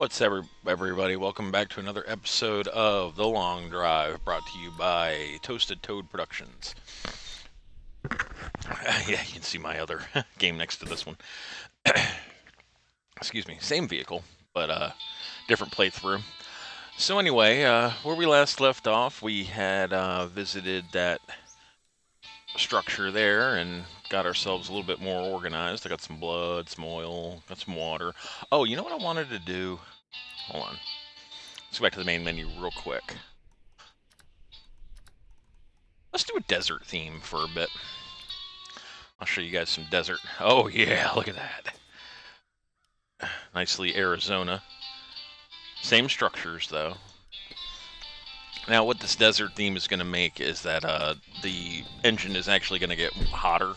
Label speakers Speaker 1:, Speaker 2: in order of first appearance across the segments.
Speaker 1: What's everybody? Welcome back to another episode of The Long Drive, brought to you by Toasted Toad Productions. Yeah, you can see my other game next to this one. Excuse me, same vehicle, but different playthrough. So anyway, where we last left off, we had visited that structure there and got ourselves a little bit more organized. I got some blood, some oil, got some water. Oh, you know what I wanted to do? Hold on. Let's go back to the main menu real quick. Let's do a desert theme for a bit. I'll show you guys some desert. Oh yeah, look at that. Nicely Arizona. Same structures though. Now what this desert theme is going to make is that the engine is actually going to get hotter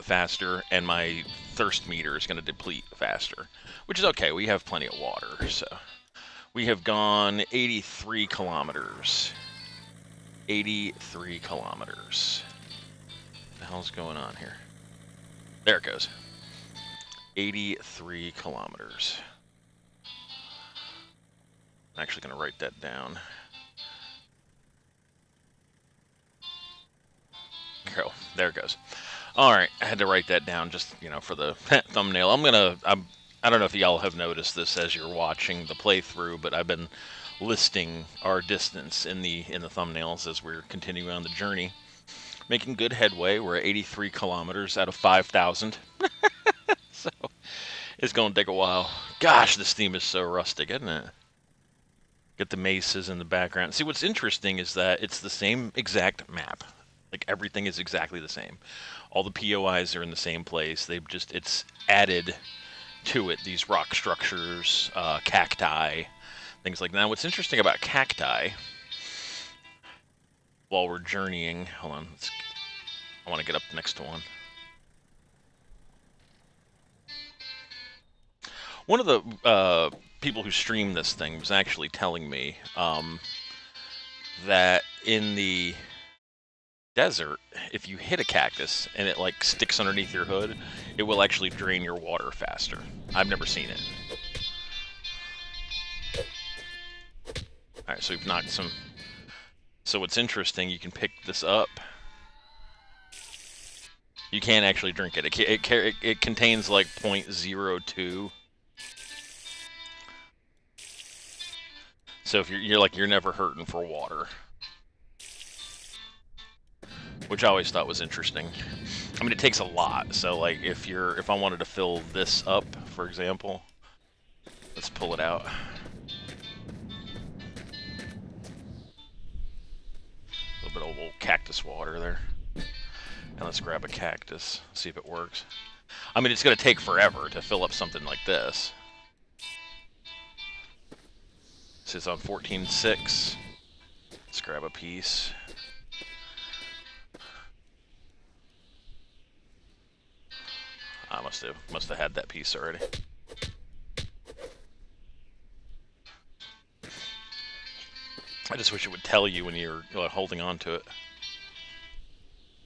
Speaker 1: faster, and my thirst meter is going to deplete faster, which is okay. We have plenty of water, so we have gone 83 kilometers. 83 kilometers. What the hell's going on here? There it goes. 83 kilometers. I'm actually going to write that down. Go. There it goes. All right, I had to write that down just, for the thumbnail. I don't know if y'all have noticed this as you're watching the playthrough, but I've been listing our distance in the thumbnails as we're continuing on the journey. Making good headway. We're at 83 kilometers out of 5,000. So it's going to take a while. Gosh, this theme is so rustic, isn't it? Get the mesas in the background. See, what's interesting is that it's the same exact map. Like, everything is exactly the same. All the POIs are in the same place. It's added to it, these rock structures, cacti, things like that. Now, what's interesting about cacti, while we're journeying, hold on, I want to get up next to one. One of the people who stream this thing was actually telling me that in the desert, if you hit a cactus and it like sticks underneath your hood, it will actually drain your water faster. I've never seen it. Alright, so we've knocked some. So what's interesting, you can pick this up. You can't actually drink it. It contains like 0.02. So if you're never hurting for water, which I always thought was interesting. I mean, it takes a lot. So like if I wanted to fill this up, for example, let's pull it out. A little bit of old cactus water there. And let's grab a cactus, see if it works. I mean, it's going to take forever to fill up something like this. This is on 14.6. Let's grab a piece. I must have had that piece already. I just wish it would tell you when you're holding on to it.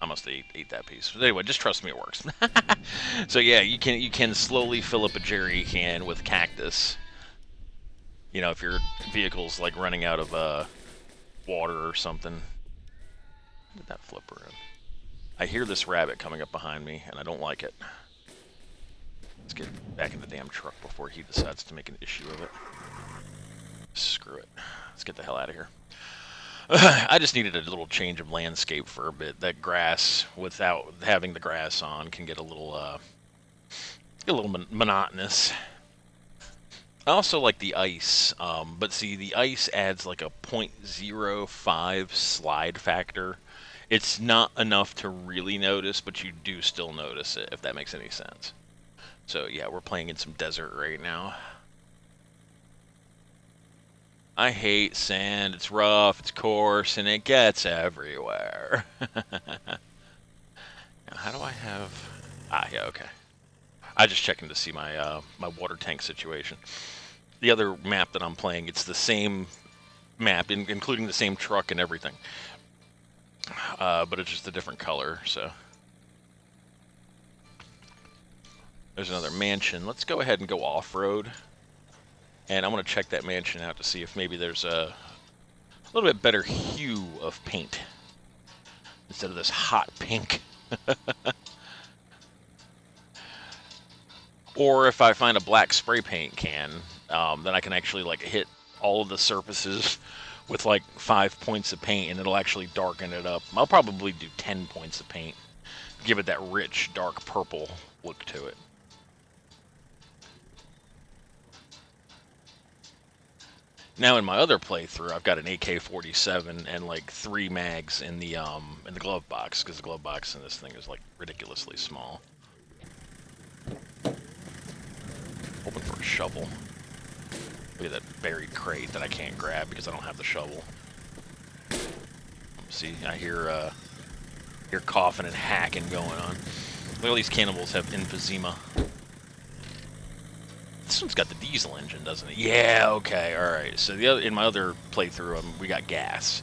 Speaker 1: I must have ate that piece. But anyway, just trust me, it works. So yeah, you can slowly fill up a jerry can with cactus. You know, if your vehicle's like running out of water or something. How did that flip around? I hear this rabbit coming up behind me, and I don't like it. Let's get back in the damn truck before he decides to make an issue of it. Screw it. Let's get the hell out of here. I just needed a little change of landscape for a bit. That grass, without having the grass on, can get a little monotonous. I also like the ice, but see, the ice adds like a 0.05 slide factor. It's not enough to really notice, but you do still notice it, if that makes any sense. So yeah, we're playing in some desert right now. I hate sand. It's rough, it's coarse, and it gets everywhere. Now, how do I have... Ah, yeah, okay. I just checking to see my my water tank situation. The other map that I'm playing, it's the same map, including the same truck and everything. But it's just a different color, so... There's another mansion. Let's go ahead and go off-road. And I'm going to check that mansion out to see if maybe there's a little bit better hue of paint instead of this hot pink. Or if I find a black spray paint can, then I can actually like hit all of the surfaces with like 5 points of paint, and it'll actually darken it up. I'll probably do 10 points of paint, give it that rich, dark purple look to it. Now in my other playthrough, I've got an AK-47 and like 3 mags in the glove box, because the glove box in this thing is like ridiculously small. Hoping for a shovel. Look at that buried crate that I can't grab because I don't have the shovel. See, I hear coughing and hacking going on. Look, all these cannibals have emphysema. This one's got the diesel engine, doesn't it? Yeah, okay, alright. So in my other playthrough, we got gas.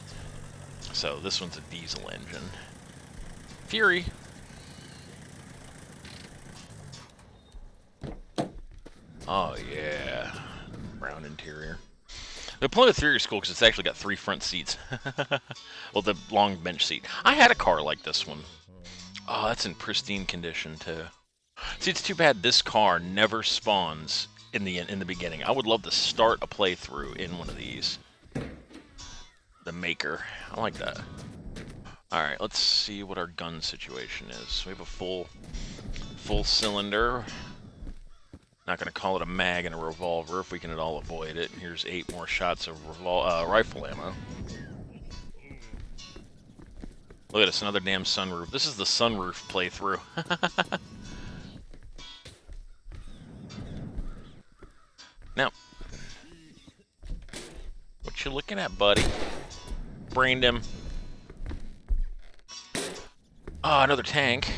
Speaker 1: So this one's a diesel engine. Fury. Oh, yeah. Brown interior. The Plymouth Fury is cool because it's actually got 3 front seats. Well, the long bench seat. I had a car like this one. Oh, that's in pristine condition, too. See, it's too bad this car never spawns in the beginning. I would love to start a playthrough in one of these. The Maker. I like that. Alright, let's see what our gun situation is. We have a full cylinder. Not going to call it a mag and a revolver if we can at all avoid it. Here's 8 more shots of rifle ammo. Look at this, another damn sunroof. This is the sunroof playthrough. Now, what you looking at, buddy? Brained him. Oh, another tank.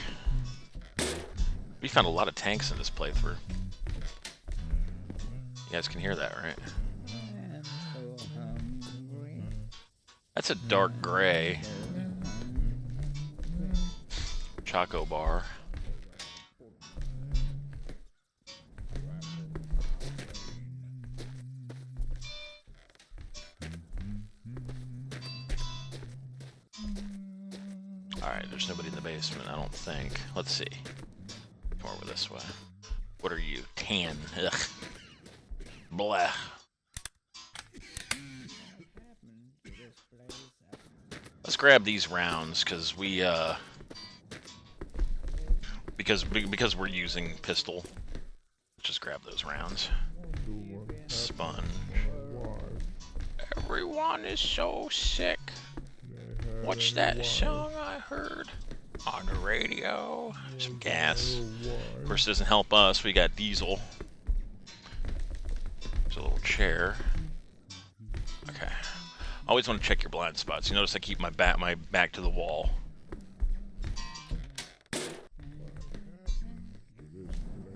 Speaker 1: We found a lot of tanks in this playthrough. You guys can hear that, right? That's a dark gray. Choco bar. Alright, there's nobody in the basement, I don't think. Let's see. Come over this way. What are you? Tan. Ugh. Blah. Let's grab these rounds because because we're using pistol. Let's just grab those rounds. Sponge. Everyone is so sick. What's that song I heard on the radio? Some gas. Of course, it doesn't help us. We got diesel. There's a little chair. Okay. Always want to check your blind spots. You notice I keep my back to the wall.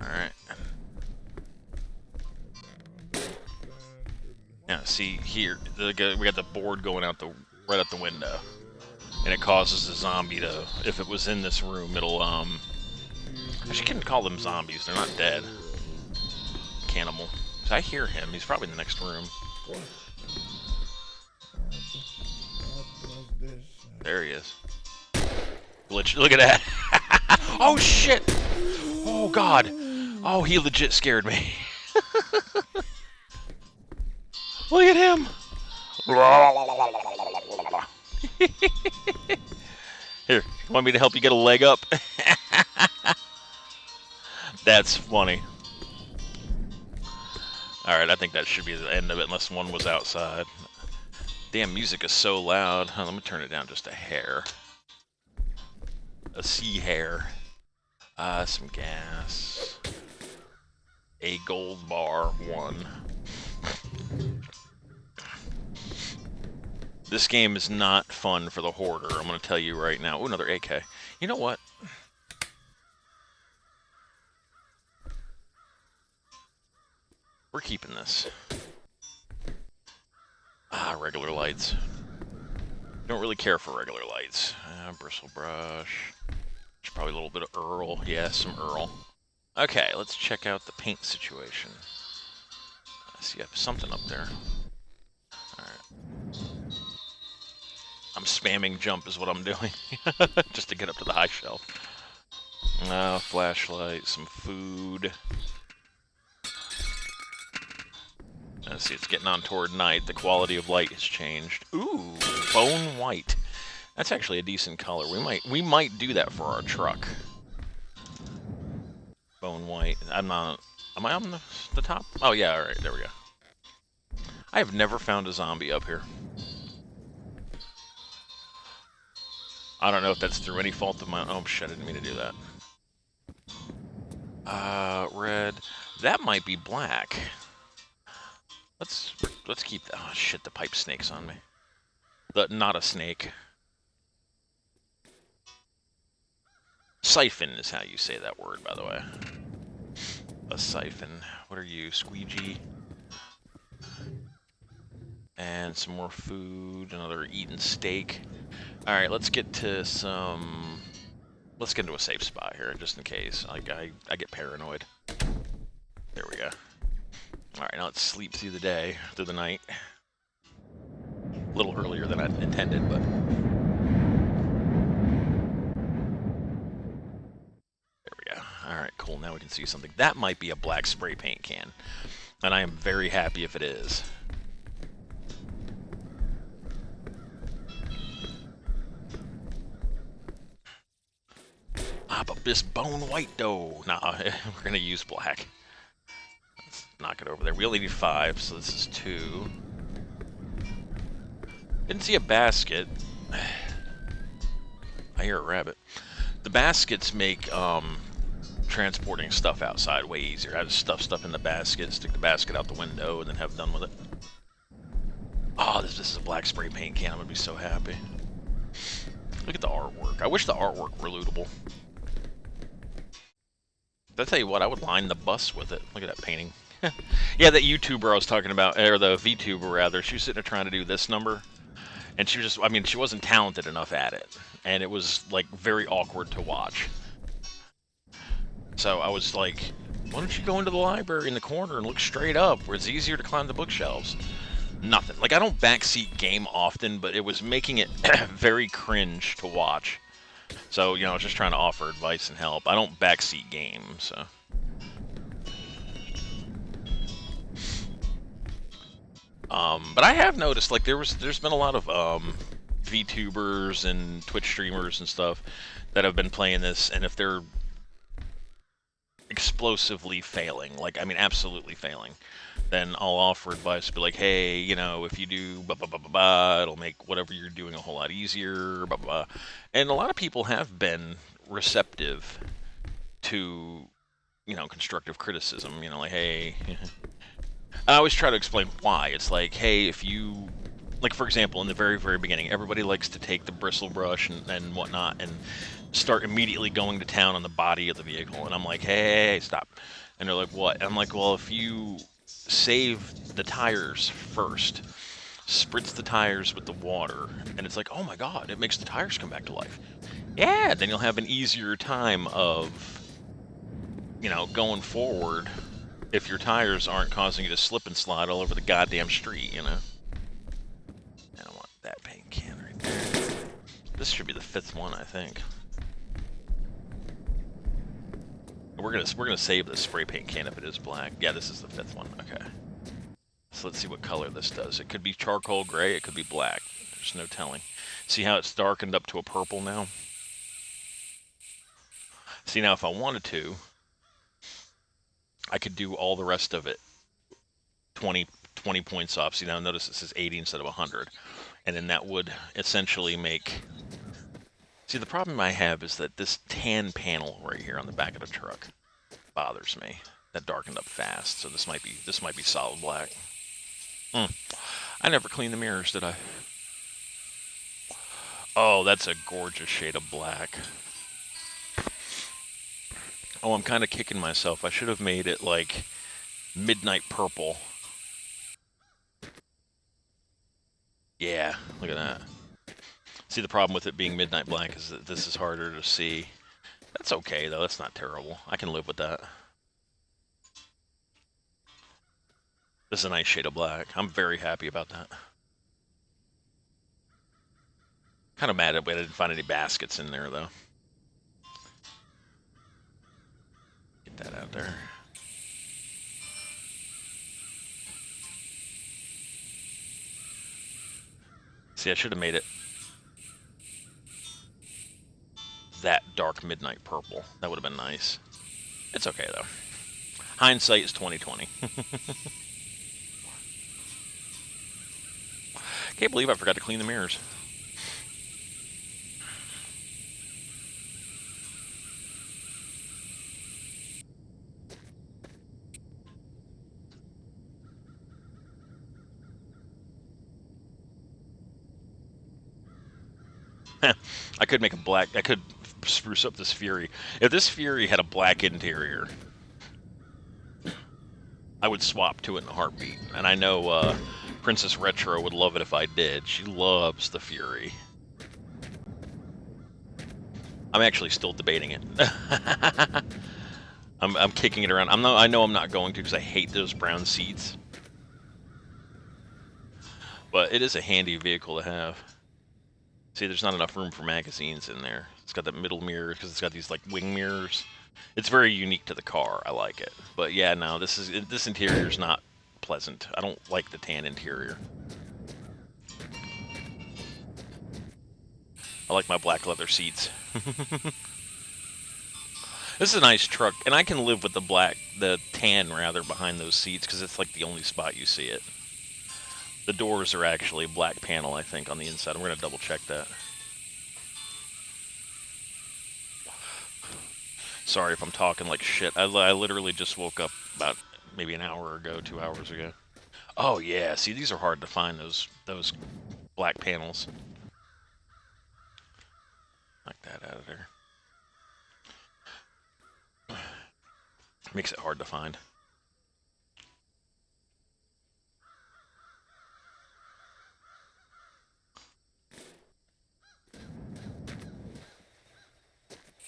Speaker 1: Alright. Now, see here, we got the board going out right out the window. And it causes the zombie to, if it was in this room, it'll, I shouldn't call them zombies. They're not dead. Cannibal. I hear him. He's probably in the next room. There he is. Glitch. Look at that. Oh, shit. Oh, God. Oh, he legit scared me. Look at him. Here, you want me to help you get a leg up? That's funny. Alright, I think that should be the end of it, unless one was outside. Damn, music is so loud. Huh, let me turn it down just a hair. A sea hair. Some gas. A gold bar, 1. This game is not fun for the hoarder, I'm going to tell you right now. Ooh, another AK. You know what? We're keeping this. Regular lights. Don't really care for regular lights. Bristle brush. There's probably a little bit of Earl. Yeah, some Earl. Okay, let's check out the paint situation. See, I have something up there. Alright. I'm spamming jump is what I'm doing. Just to get up to the high shelf. Flashlight, some food. Let's see, it's getting on toward night. The quality of light has changed. Ooh, bone white. That's actually a decent color. We might do that for our truck. Bone white. I'm not. Am I on the top? Oh yeah, all right. There we go. I have never found a zombie up here. I don't know if that's through any fault of my own. Oh shit! I didn't mean to do that. Red. That might be black. Let's keep. Oh shit! The pipe snake's on me. Not a snake. Siphon is how you say that word, by the way. A siphon. What are you? Squeegee. And some more food. Another eaten steak. Alright, let's get to some... Let's get into a safe spot here, just in case. Like, I get paranoid. There we go. Alright, now let's sleep through the day, through the night. A little earlier than I intended, but... Alright, cool. Now we can see something. That might be a black spray paint can. And I am very happy if it is. Ah, but this bone white though. Nah, we're gonna use black. Let's knock it over there. We only need 5, so this is 2. Didn't see a basket. I hear a rabbit. The baskets make, transporting stuff outside way easier. I just stuff in the basket, stick the basket out the window, and then have done with it. Oh, this is a black spray paint can. I'm gonna be so happy. Look at the artwork. I wish the artwork were lootable. I'll tell you what, I would line the bus with it. Look at that painting. Yeah, that YouTuber I was talking about, or the VTuber rather, she was sitting there trying to do this number, and she was just, I mean, she wasn't talented enough at it, and it was, like, very awkward to watch. So I was like, why don't you go into the library in the corner and look straight up, where it's easier to climb the bookshelves? Nothing. Like, I don't backseat game often, but it was making it very cringe to watch. So, you know, I was just trying to offer advice and help. I don't backseat game, so... But I have noticed, like, there's been a lot of, VTubers and Twitch streamers and stuff that have been playing this, and if they're explosively failing, like, I mean, absolutely failing, then I'll offer advice, be like, hey, you know, if you do blah, blah, blah, blah, blah, it'll make whatever you're doing a whole lot easier, blah, blah, blah. And a lot of people have been receptive to, you know, constructive criticism, you know, like, hey... I always try to explain why. It's like, hey, if you... Like, for example, in the very, very beginning, everybody likes to take the bristle brush and whatnot and start immediately going to town on the body of the vehicle. And I'm like, hey, stop. And they're like, what? And I'm like, well, if you save the tires first, spritz the tires with the water, and it's like, oh my god, it makes the tires come back to life. Yeah, then you'll have an easier time of, you know, going forward if your tires aren't causing you to slip and slide all over the goddamn street, you know? I don't want that paint can right there. This should be the 5th one, I think. We're gonna save the spray paint can if it is black. Yeah, this is the 5th one. Okay. So let's see what color this does. It could be charcoal gray, it could be black. There's no telling. See how it's darkened up to a purple now? See, now if I wanted to, I could do all the rest of it 20 points off. See, now notice it says 80 instead of 100. And then that would essentially make... See, the problem I have is that this tan panel right here on the back of the truck bothers me. That darkened up fast, so this might be solid black. I never cleaned the mirrors, did I? Oh, that's a gorgeous shade of black. Oh, I'm kind of kicking myself. I should have made it, like, midnight purple. Yeah, look at that. See, the problem with it being midnight black is that this is harder to see. That's okay, though. That's not terrible. I can live with that. This is a nice shade of black. I'm very happy about that. Kind of mad that I didn't find any baskets in there, though. Get that out there. See, I should have made it that dark midnight purple. That would have been nice. It's okay, though. Hindsight is 20/20. Can't believe I forgot to clean the mirrors. I could make a black. I could spruce up this Fury. If this Fury had a black interior, I would swap to it in a heartbeat. And I know Princess Retro would love it if I did. She loves the Fury. I'm actually still debating it. I'm kicking it around. I know I'm not going to because I hate those brown seats. But it is a handy vehicle to have. See, there's not enough room for magazines in there. It's got that middle mirror because it's got these like wing mirrors. It's very unique to the car. I like it. But yeah, no, this interior is not pleasant. I don't like the tan interior. I like my black leather seats. This is a nice truck, and I can live with the tan rather, behind those seats because it's like the only spot you see it. The doors are actually black panel, I think, on the inside. I'm going to double check that. Sorry if I'm talking like shit. I literally just woke up about maybe an hour ago, 2 hours ago. Oh yeah, see, these are hard to find, those black panels. Knock that out of there. Makes it hard to find.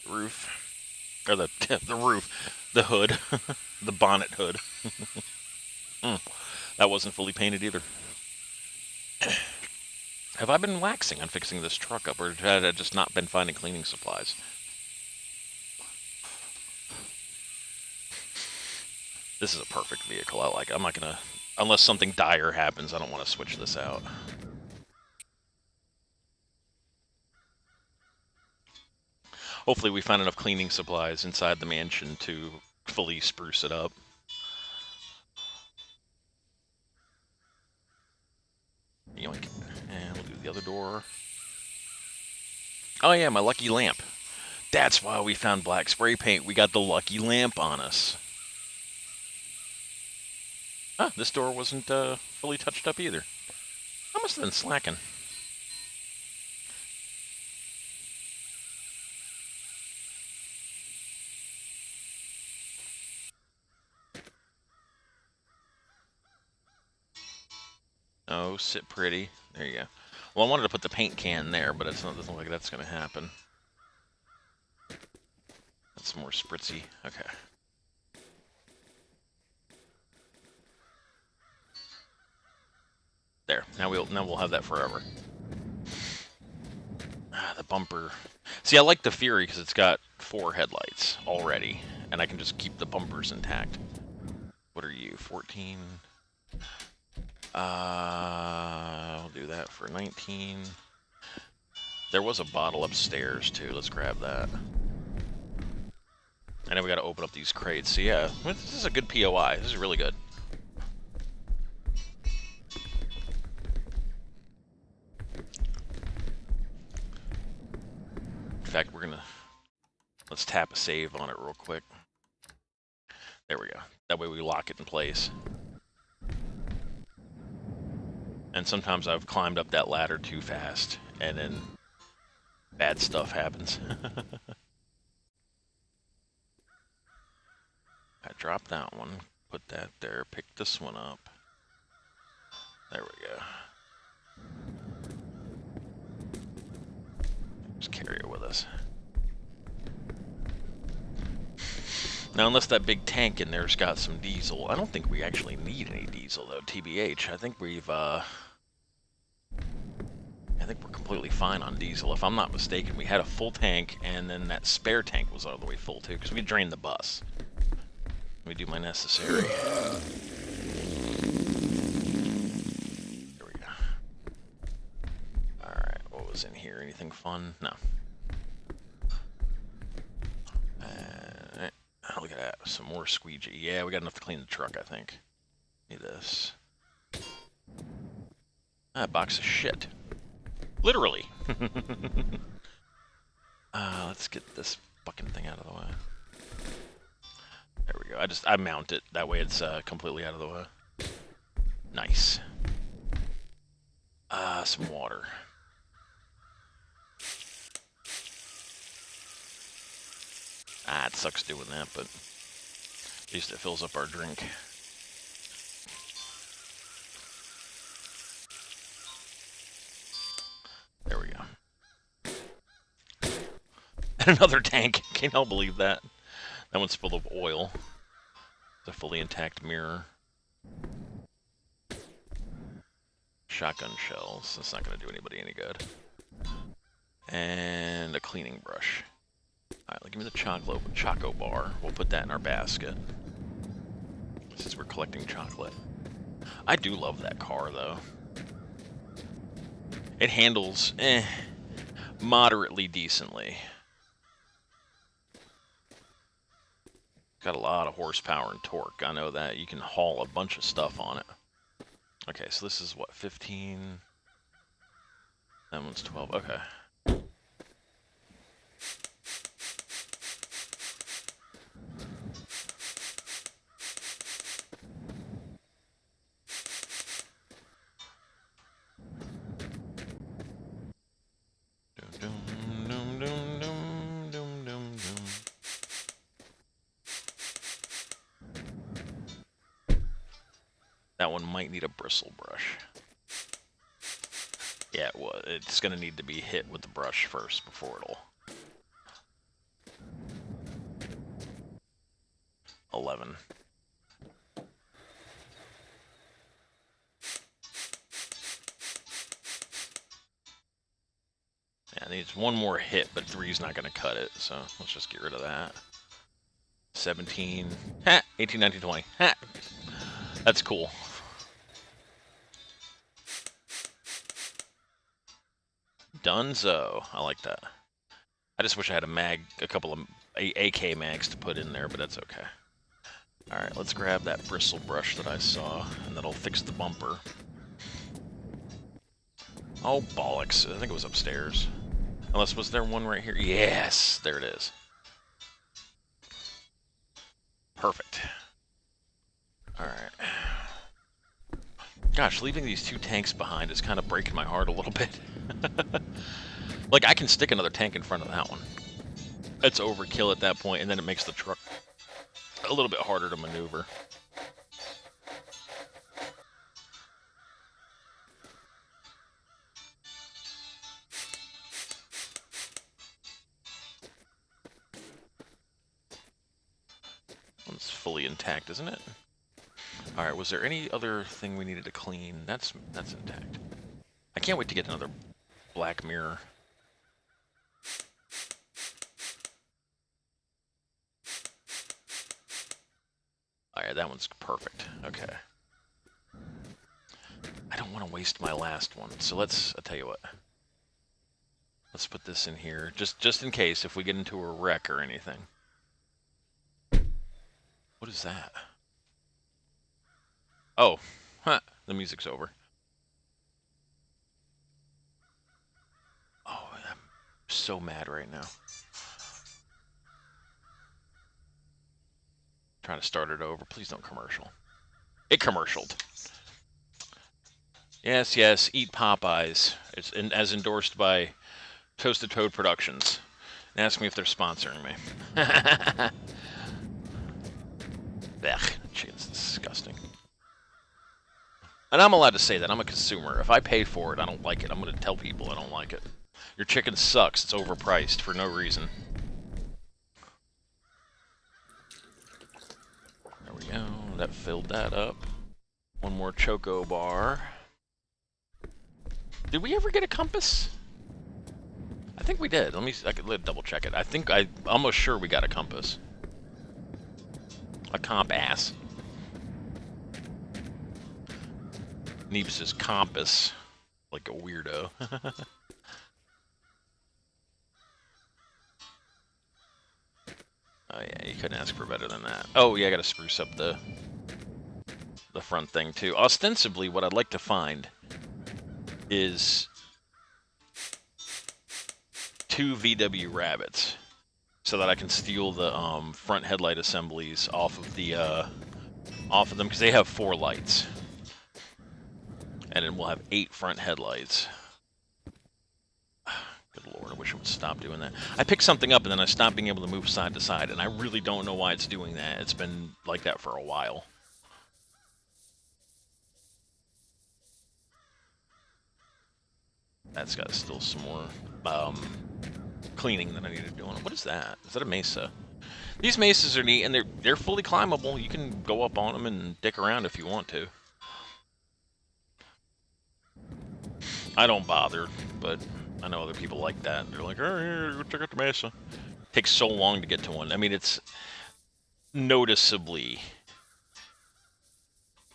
Speaker 1: Roof. Or the roof. The hood. The bonnet hood. That wasn't fully painted either. Have I been waxing on fixing this truck up, or had I just not been finding cleaning supplies? This is a perfect vehicle. I like it. I'm not gonna... Unless something dire happens, I don't want to switch this out. Hopefully we find enough cleaning supplies inside the mansion to fully spruce it up. Yoink. And we'll do the other door. Oh yeah, my lucky lamp. That's why we found black spray paint. We got the lucky lamp on us. Ah, this door wasn't fully touched up either. I must have been slacking. Oh, sit pretty. There you go. Well, I wanted to put the paint can there, but it doesn't look like that's going to happen. That's more spritzy. Okay. There. Now we'll have that forever. Ah, the bumper. See, I like the Fury because it's got 4 headlights already, and I can just keep the bumpers intact. What are you, 14? I'll do that for 19. There was a bottle upstairs, too. Let's grab that. And then we got to open up these crates. So, yeah, this is a good POI. This is really good. In fact, let's tap a save on it real quick. There we go. That way we lock it in place. And sometimes I've climbed up that ladder too fast, and then bad stuff happens. I dropped that one, put that there, pick this one up. There we go. Just carry it with us. Now, unless that big tank in there's got some diesel, I don't think we actually need any diesel though. TBH, I think we're completely fine on diesel. If I'm not mistaken, we had a full tank, and then that spare tank was all the way full too, because we drained the bus. Let me do my necessary. There we go. Alright, what was in here? Anything fun? No. Look at that. Some more squeegee. Yeah, we got enough to clean the truck, I think. Need this. A box of shit. Literally. Let's get this fucking thing out of the way. There we go. I mount it. That way it's completely out of the way. Nice. Some water. It sucks doing that, but at least it fills up our drink. There we go. And another tank. Can y'all believe that? That one's full of oil. It's a fully intact mirror. Shotgun shells. That's not going to do anybody any good. And a cleaning brush. Alright, give me the Choco bar. We'll put that in our basket, since we're collecting chocolate. I do love that car, though. It handles, moderately decently. Got a lot of horsepower and torque. I know that. You can haul a bunch of stuff on it. Okay, so this is what, 15? That one's 12. Okay. That one might need a bristle brush. Yeah, it's going to need to be hit with the brush first before it'll... 11. Yeah, it needs one more hit, but 3's not going to cut it, so let's just get rid of that. 17. Ha! 18, 19, 20. Ha! That's cool. Dunzo. I like that. I just wish I had a couple of AK mags to put in there, but that's okay. Alright, let's grab that bristle brush that I saw, and that'll fix the bumper. Oh, bollocks. I think it was upstairs. Unless, was there one right here? Yes! There it is. Perfect. Alright. Gosh, leaving these 2 tanks behind is kind of breaking my heart a little bit. Like, I can stick another tank in front of that one. It's overkill at that point, and then it makes the truck a little bit harder to maneuver. One's fully intact, isn't it? Alright, was there any other thing we needed to clean? That's intact. I can't wait to get another black mirror. Alright, that one's perfect. Okay. I don't want to waste my last one, so I'll tell you what. Let's put this in here, just in case if we get into a wreck or anything. What is that? Oh, huh, the music's over. Oh, I'm so mad right now. Trying to start it over. Please don't commercial. It commercialed. Yes, yes, eat Popeyes. It's as endorsed by Toasted Toad Productions. And ask me if they're sponsoring me. Ugh, chicken's disgusting. And I'm allowed to say that. I'm a consumer. If I pay for it, I don't like it. I'm going to tell people I don't like it. Your chicken sucks. It's overpriced for no reason. That filled that up. One more choco bar. Did we ever get a compass? I think we did. I could double check it. I'm almost sure we got a compass. A compass. Neebs says compass. Like a weirdo. Oh yeah, you couldn't ask for better than that. Oh yeah, I gotta spruce up the front thing too. Ostensibly, what I'd like to find is 2 VW Rabbits, so that I can steal the front headlight assemblies off of them, because they have 4 lights, and then we'll have 8 front headlights. Good lord, I wish it would stop doing that. I picked something up and then I stopped being able to move side to side, and I really don't know why it's doing that. It's been like that for a while. That's got still some more cleaning that I need to do on it. What is that? Is that a mesa? These mesas are neat, and they're fully climbable. You can go up on them and dick around if you want to. I don't bother, but I know other people like that. They're like, oh, here, go check out the mesa. It takes so long to get to one. I mean, it's noticeably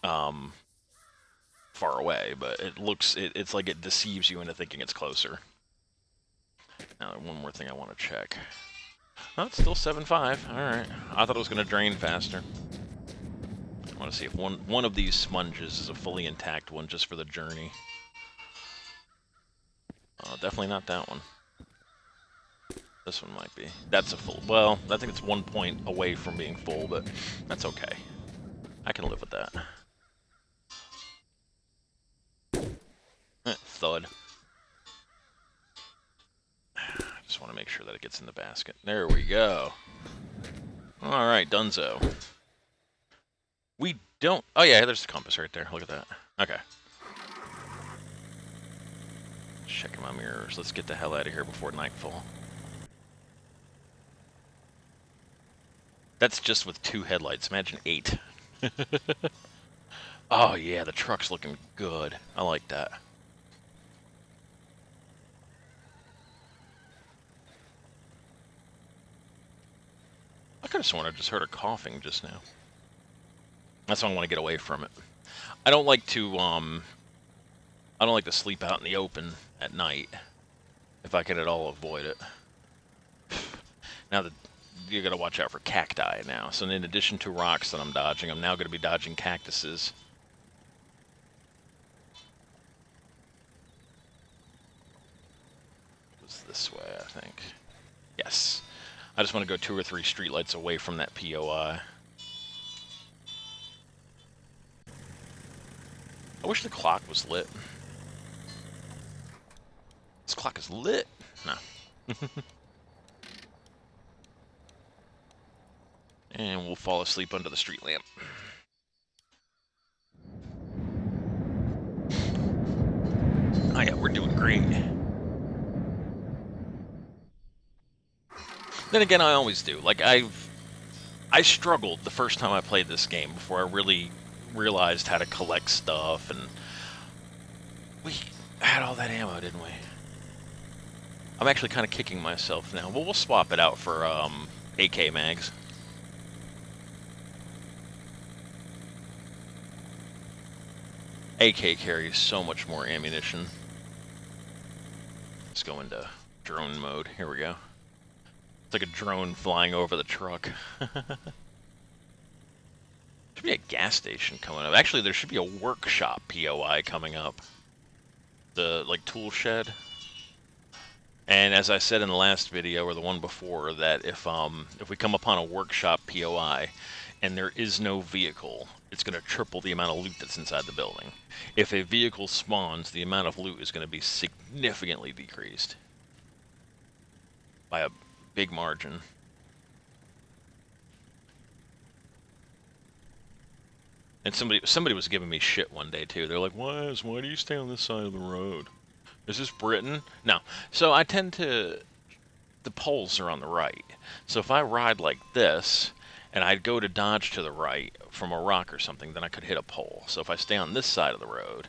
Speaker 1: far away, but it's like it deceives you into thinking it's closer. Now, one more thing I want to check. Oh, it's still 7.5. Alright. I thought it was going to drain faster. I want to see if one of these sponges is a fully intact one just for the journey. Definitely not that one. This one might be. That's a full. Well, I think it's 1 point away from being full, but that's okay. I can live with that. Thud. Just want to make sure that it gets in the basket. There we go. Alright, donezo. We don't... Oh yeah, there's the compass right there. Look at that. Okay. Checking my mirrors. Let's get the hell out of here before nightfall. That's just with 2 headlights. Imagine 8. Oh yeah, the truck's looking good. I like that. I could have sworn I just heard her coughing just now. That's why I want to get away from it. I don't like to sleep out in the open at night, if I can at all avoid it. Now you gotta watch out for cacti now. So in addition to rocks that I'm dodging, I'm now gonna be dodging cactuses. It was this way, I think. Yes. I just want to go 2 or 3 streetlights away from that POI. I wish the clock was lit. This clock is lit. No. And we'll fall asleep under the street lamp. Oh yeah, we're doing great. Then again, I always do. Like, I struggled the first time I played this game before I really realized how to collect stuff, and we had all that ammo, didn't we? I'm actually kind of kicking myself now. Well, we'll swap it out for AK mags. AK carries so much more ammunition. Let's go into drone mode. Here we go. It's like a drone flying over the truck. Should be a gas station coming up. Actually, there should be a workshop POI coming up. The, like, tool shed. And as I said in the last video, or the one before, that if we come upon a workshop POI and there is no vehicle, it's going to triple the amount of loot that's inside the building. If a vehicle spawns, the amount of loot is going to be significantly decreased. By a big margin. And somebody was giving me shit one day too. They're like, why do you stay on this side of the road? Is this Britain? No. So I tend to... The poles are on the right. So if I ride like this, and I'd go to dodge to the right from a rock or something, then I could hit a pole. So if I stay on this side of the road,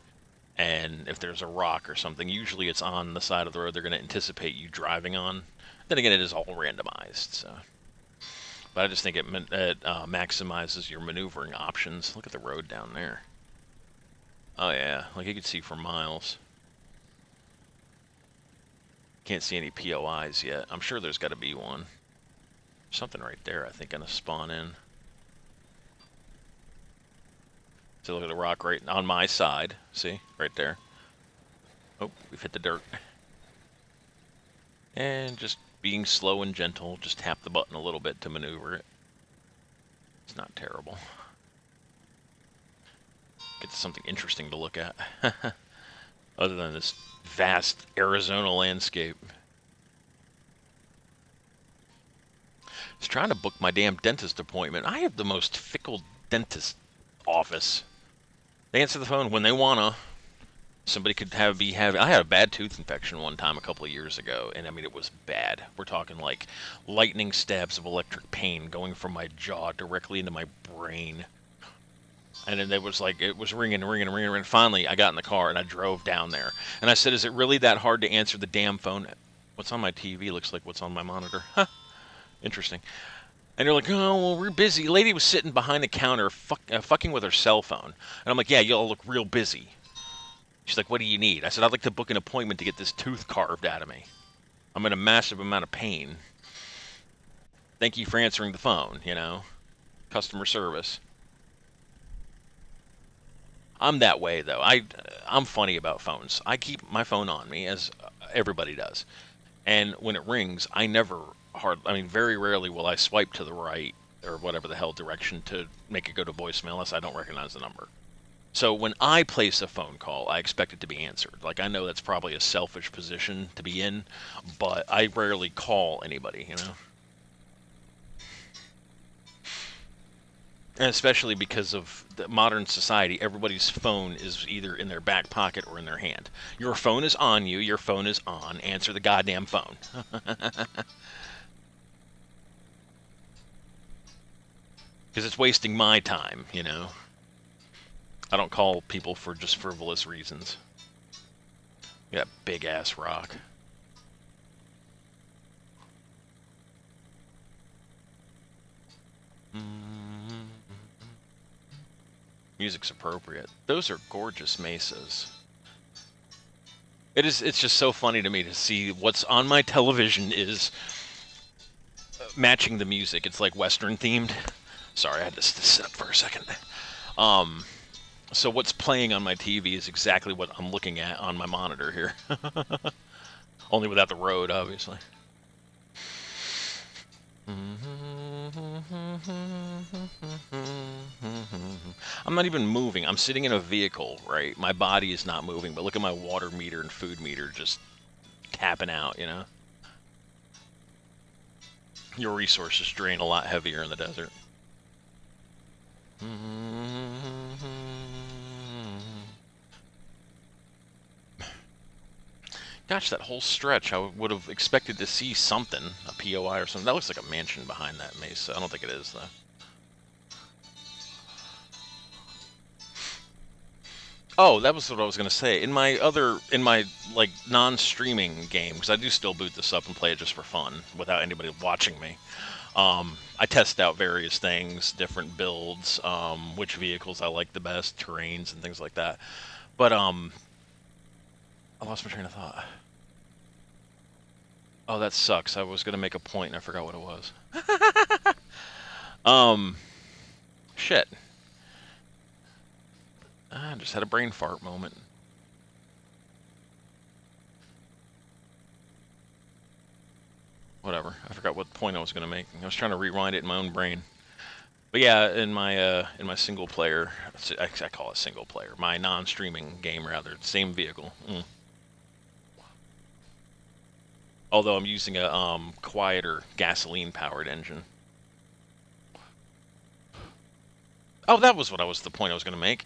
Speaker 1: and if there's a rock or something, usually it's on the side of the road they're going to anticipate you driving on. Then again, it is all randomized, so. But I just think it maximizes your maneuvering options. Look at the road down there. Oh yeah, like you can see for miles. Can't see any POIs yet. I'm sure there's got to be one. Something right there, I think, gonna spawn in. So look at the rock right on my side. See? Right there. Oh, we've hit the dirt. And just being slow and gentle, just tap the button a little bit to maneuver it. It's not terrible. Get something interesting to look at. Other than this vast Arizona landscape. I was trying to book my damn dentist appointment. I have the most fickle dentist office. They answer the phone when they wanna. Somebody could be having. I had a bad tooth infection one time a couple of years ago, and I mean it was bad. We're talking like lightning stabs of electric pain going from my jaw directly into my brain. And then it was ringing, ringing, ringing, and finally I got in the car and I drove down there. And I said, "Is it really that hard to answer the damn phone? What's on my TV looks like what's on my monitor." Huh? Interesting. And they're like, "Oh, well, we're busy." The lady was sitting behind the counter fucking with her cell phone. And I'm like, "Yeah, y'all look real busy." She's like, "What do you need?" I said, "I'd like to book an appointment to get this tooth carved out of me. I'm in a massive amount of pain. Thank you for answering the phone, you know. Customer service." I'm that way, though. I'm funny about phones. I keep my phone on me, as everybody does. And when it rings, I mean, very rarely will I swipe to the right or whatever the hell direction to make it go to voicemail unless I don't recognize the number. So when I place a phone call, I expect it to be answered. Like, I know that's probably a selfish position to be in, but I rarely call anybody, you know? And especially because of the modern society, everybody's phone is either in their back pocket or in their hand. Your phone is on you, your phone is on, answer the goddamn phone. Because it's wasting my time, you know? I don't call people for just frivolous reasons. Yeah, big ass rock. Music's appropriate. Those are gorgeous mesas. It's just so funny to me to see what's on my television is matching the music. It's like Western themed. Sorry, I had to sit up for a second. So what's playing on my TV is exactly what I'm looking at on my monitor here. Only without the road, obviously. I'm not even moving. I'm sitting in a vehicle, right? My body is not moving, but look at my water meter and food meter just tapping out, you know? Your resources drain a lot heavier in the desert. Gosh, that whole stretch, I would have expected to see something, a POI or something. That looks like a mansion behind that mesa. I don't think it is, though. Oh, that was what I was gonna say. In my like non-streaming game, because I do still boot this up and play it just for fun without anybody watching me. I test out various things, different builds, which vehicles I like the best, terrains and things like that. But I lost my train of thought. Oh, that sucks. I was gonna make a point and I forgot what it was. um, shit. I just had a brain fart moment. Whatever. I forgot what point I was gonna make. I was trying to rewind it in my own brain. But yeah, in my single player, I call it single player. My non-streaming game, rather, same vehicle. Although I'm using a quieter gasoline-powered engine. Oh, that was the point I was going to make.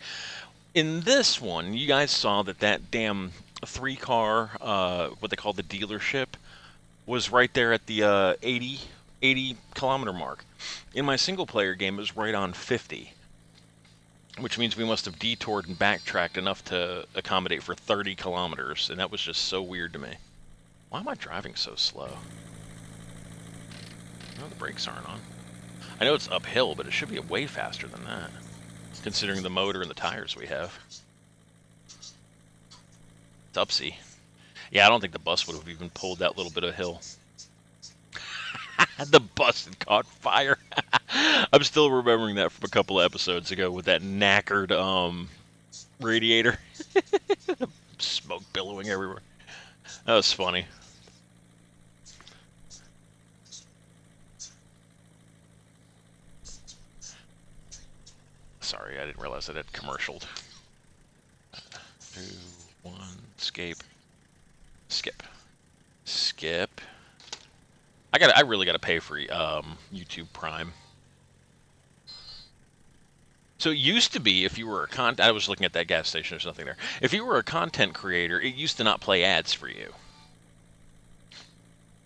Speaker 1: In this one, you guys saw that damn three-car, what they call the dealership, was right there at the 80 80-kilometer mark. In my single-player game, it was right on 50, which means we must have detoured and backtracked enough to accommodate for 30 kilometers, and that was just so weird to me. Why am I driving so slow? No, the brakes aren't on. I know it's uphill, but it should be way faster than that, considering the motor and the tires we have. It's upsy. Yeah, I don't think the bus would have even pulled that little bit of hill. The bus had caught fire. I'm still remembering that from a couple of episodes ago with that knackered radiator. Smoke billowing everywhere. That was funny. Sorry, I didn't realize that it commercialed. 2, 1, escape. Skip. Skip. I really gotta pay for YouTube Prime. So it used to be if you were I was looking at that gas station, there's nothing there. If you were a content creator, it used to not play ads for you.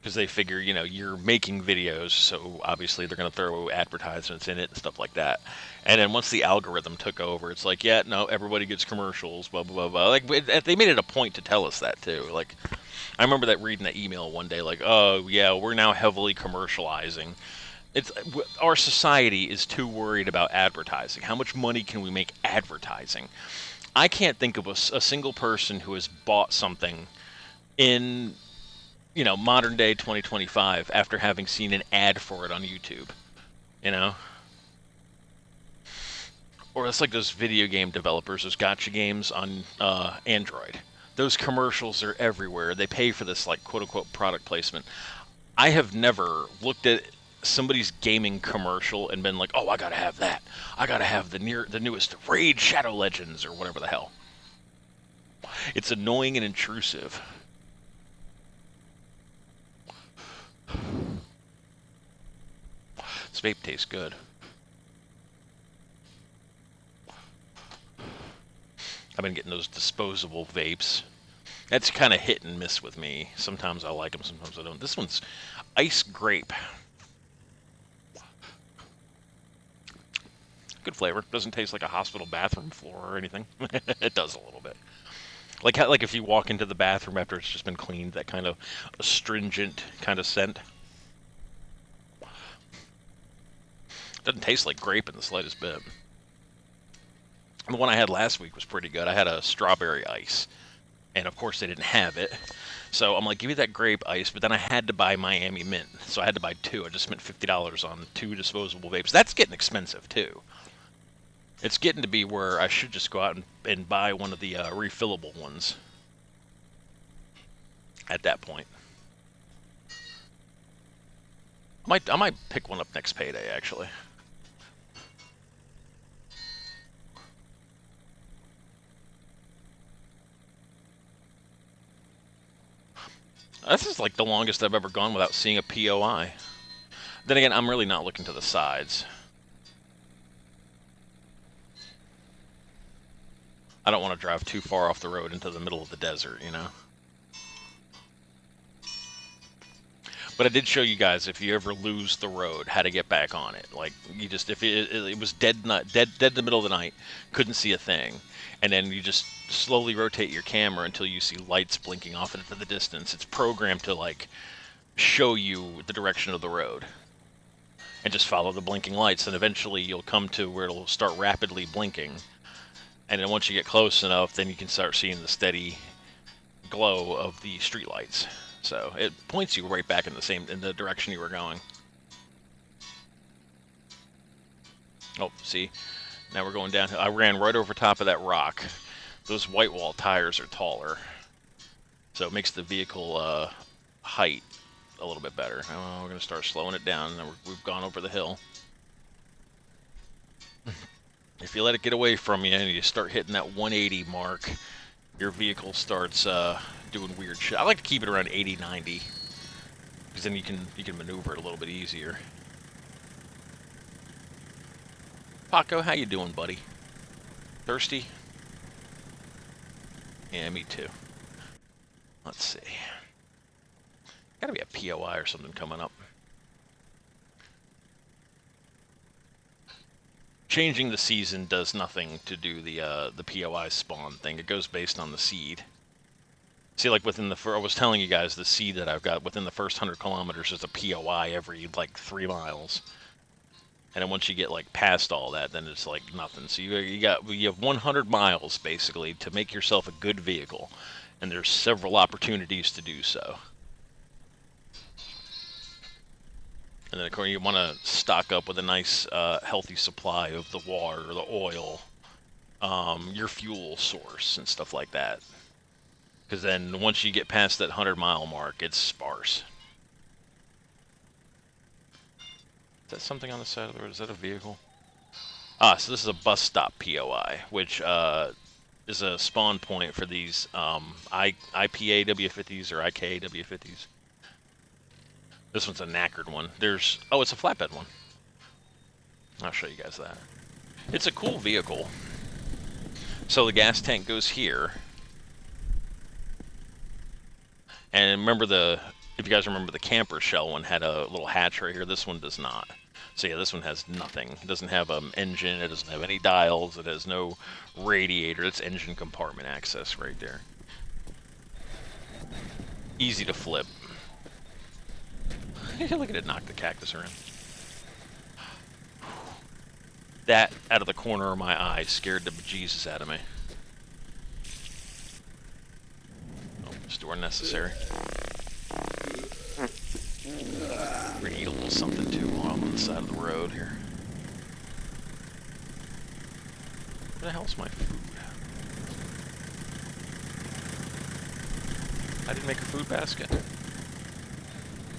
Speaker 1: Because they figure, you're making videos, so obviously they're going to throw advertisements in it and stuff like that. And then once the algorithm took over, it's like, yeah, no, everybody gets commercials, blah, blah, blah, blah. Like, they made it a point to tell us that, too. Like, I remember reading that email one day, like, oh, yeah, we're now heavily commercializing. Our society is too worried about advertising. How much money can we make advertising? I can't think of a single person who has bought something in modern day 2025 after having seen an ad for it on YouTube, you know? Or it's like those video game developers, those gotcha games on Android. Those commercials are everywhere. They pay for this, like, quote unquote product placement. I have never looked at somebody's gaming commercial and been like, oh, I gotta have that. I gotta have the newest Raid Shadow Legends or whatever the hell. It's annoying and intrusive. This vape tastes good. I've been getting those disposable vapes. That's kind of hit and miss with me. Sometimes I like them, sometimes I don't. This one's ice grape. Good flavor. Doesn't taste like a hospital bathroom floor or anything. It does a little bit. Like if you walk into the bathroom after it's just been cleaned, that kind of astringent kind of scent. Doesn't taste like grape in the slightest bit. The one I had last week was pretty good. I had a strawberry ice, and of course they didn't have it. So I'm like, give me that grape ice, but then I had to buy Miami Mint, so I had to buy 2. I just spent $50 on 2 disposable vapes. That's getting expensive too. It's getting to be where I should just go out and buy one of the refillable ones at that point. I might pick one up next payday, actually. This is like the longest I've ever gone without seeing a POI. Then again, I'm really not looking to the sides. I don't want to drive too far off the road into the middle of the desert, you know? But I did show you guys, if you ever lose the road, how to get back on it. Like, you just, if it was dead in the middle of the night, couldn't see a thing, and then you just slowly rotate your camera until you see lights blinking off into the distance. It's programmed to, like, show you the direction of the road. And just follow the blinking lights, and eventually you'll come to where it'll start rapidly blinking. And then once you get close enough, then you can start seeing the steady glow of the streetlights. So it points you right back in the direction you were going. Oh, see, now we're going downhill. I ran right over top of that rock. Those white wall tires are taller, so it makes the vehicle height a little bit better. Oh, we're gonna start slowing it down. Now we've gone over the hill. If you let it get away from you and you start hitting that 180 mark, your vehicle starts doing weird shit. I like to keep it around 80, 90, because then you can maneuver it a little bit easier. Paco, how you doing, buddy? Thirsty? Yeah, me too. Let's see. Gotta be a POI or something coming up. changing the season does nothing to do the POI spawn thing. It goes based on the seed. See, like within I was telling you guys the seed that I've got within the first 100 kilometers is a POI every like 3 miles. And then once you get like past all that, then it's like nothing. So you have 100 miles basically to make yourself a good vehicle, and there's several opportunities to do so. And then of course you want to stock up with a nice, healthy supply of the water, the oil, your fuel source, and stuff like that. Because then once you get past that 100-mile mark, it's sparse. Is that something on the side of the road? Is that a vehicle? Ah, so this is a bus stop POI, which is a spawn point for these IPA W50s or IKA W50s. This one's a knackered one. Oh, it's a flatbed one. I'll show you guys that. It's a cool vehicle. So the gas tank goes here. And remember if you guys remember, the camper shell one had a little hatch right here. This one does not. So yeah, this one has nothing. It doesn't have an engine. It doesn't have any dials. It has no radiator. It's engine compartment access right there. Easy to flip. Look at it knock the cactus around. That, out of the corner of my eye, scared the bejesus out of me. Oh, store necessary. We're gonna eat a little something too while I'm on the side of the road here. Where the hell's my food? I didn't make a food basket.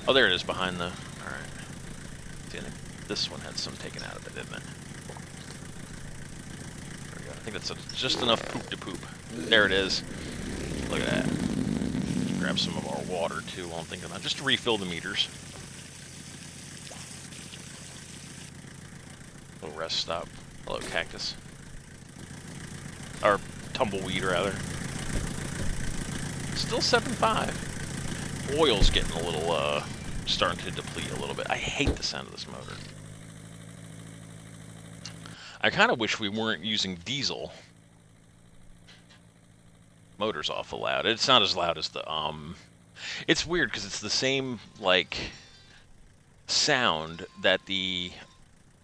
Speaker 1: Oh, there it is behind the... Alright. See, I think this one had some taken out of it, didn't it? There we go. I think that's just enough poop to poop. There it is. Look at that. Grab some of our water, too, while I'm thinking about it, just to refill the meters. Little rest stop. Hello, cactus. Or tumbleweed, rather. Still 7.5. Oil's getting a little, starting to deplete a little bit. I hate the sound of this motor. I kind of wish we weren't using diesel. Motor's awful loud. It's not as loud as the, It's weird, because it's the same, like, sound that the,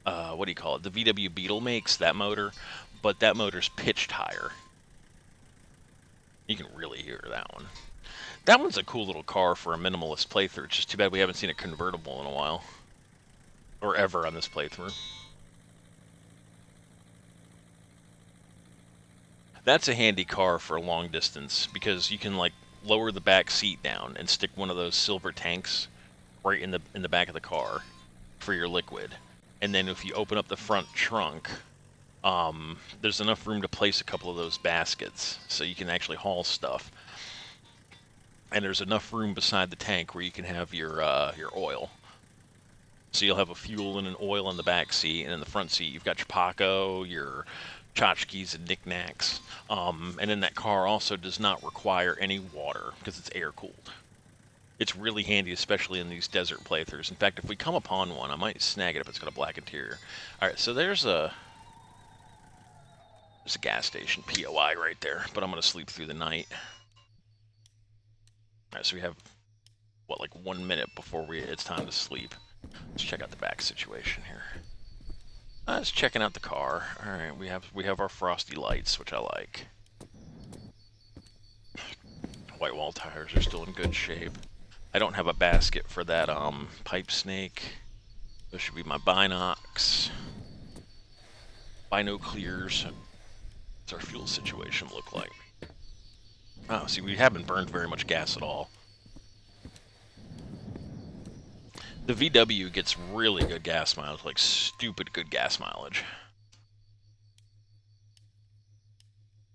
Speaker 1: what do you call it? The VW Beetle makes, that motor, but that motor's pitched higher. You can really hear that one. That one's a cool little car for a minimalist playthrough. It's just too bad we haven't seen a convertible in a while. Or ever on this playthrough. That's a handy car for a long distance, because you can, like, lower the back seat down and stick one of those silver tanks right in the back of the car for your liquid. And then if you open up the front trunk, there's enough room to place a couple of those baskets, so you can actually haul stuff. And there's enough room beside the tank where you can have your oil. So you'll have a fuel and an oil in the back seat, and in the front seat you've got your Paco, your tchotchkes and knickknacks. And then that car also does not require any water because it's air cooled. It's really handy, especially in these desert playthroughs. In fact, if we come upon one, I might snag it if it's got a black interior. All right, so there's a gas station POI right there, but I'm gonna sleep through the night. All right, so we have what, like 1 minute before it's time to sleep. Let's check out the back situation here. Just checking out the car. All right, we have our frosty lights, which I like. White wall tires are still in good shape. I don't have a basket for that pipe snake. This should be my binocs. Binoclears. What's our fuel situation look like? Oh, see, we haven't burned very much gas at all. The VW gets really good gas mileage, like stupid good gas mileage.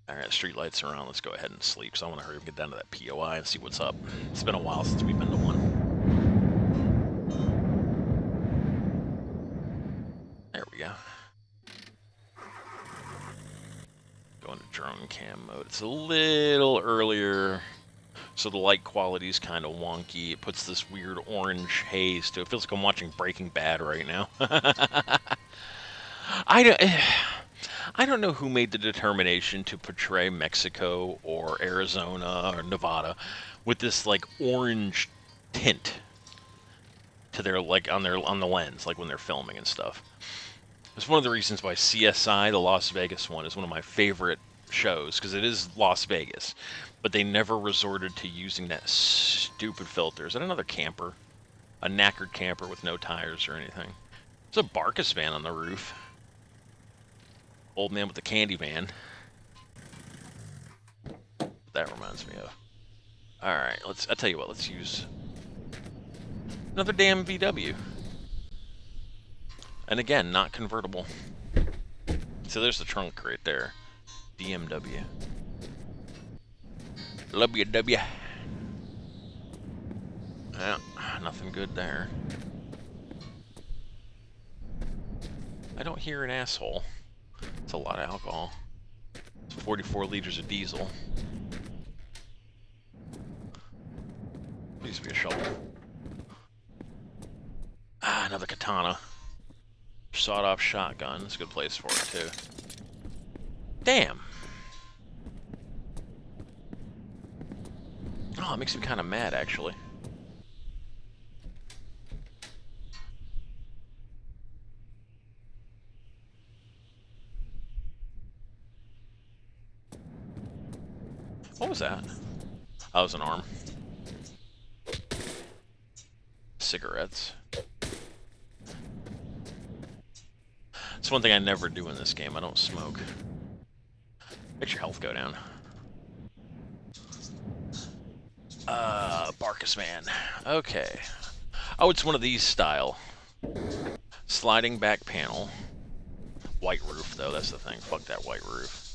Speaker 1: Alright, street lights are on. Let's go ahead and sleep, so I want to hurry up and get down to that POI and see what's up. It's been a while since we've been to one. There we go. Go into drone cam mode. It's a little earlier, so the light quality is kind of wonky. It puts this weird orange haze to it. Feels like I'm watching Breaking Bad right now. I don't. I don't know who made the determination to portray Mexico or Arizona or Nevada with this like orange tint to their like on the lens, like when they're filming and stuff. It's one of the reasons why CSI, the Las Vegas one, is one of my favorite shows because it is Las Vegas, but they never resorted to using that stupid filter. Is that another camper? A knackered camper with no tires or anything? There's a Barcus van on the roof. Old man with the candy van. That reminds me of. All right, I tell you what. Let's use another damn VW. And again, not convertible. So there's the trunk right there. BMW. W. Yeah, nothing good there. I don't hear an asshole. It's a lot of alcohol. It's 44 liters of diesel. Needs to be a shovel. Ah, another katana. Sawed-off shotgun. That's a good place for it, too. Damn. Oh, it makes me kind of mad, actually. What was that? That was an arm. Cigarettes. It's one thing I never do in this game. I don't smoke. Makes your health go down. Barcus man. Okay. Oh, it's one of these style. Sliding back panel. White roof, though. That's the thing. Fuck that white roof.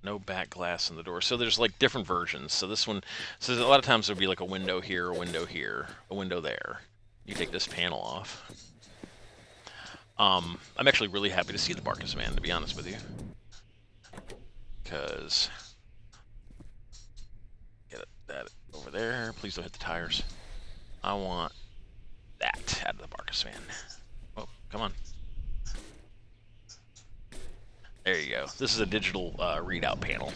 Speaker 1: No back glass in the door. So there's like different versions. So this one, so a lot of times there'll be like a window here, a window here, a window there. You take this panel off. I'm actually really happy to see the Barcus man, to be honest with you. Because... Get that over there. Please don't hit the tires. I want that out of the Barcus van. Oh, come on. There you go. This is a digital readout panel.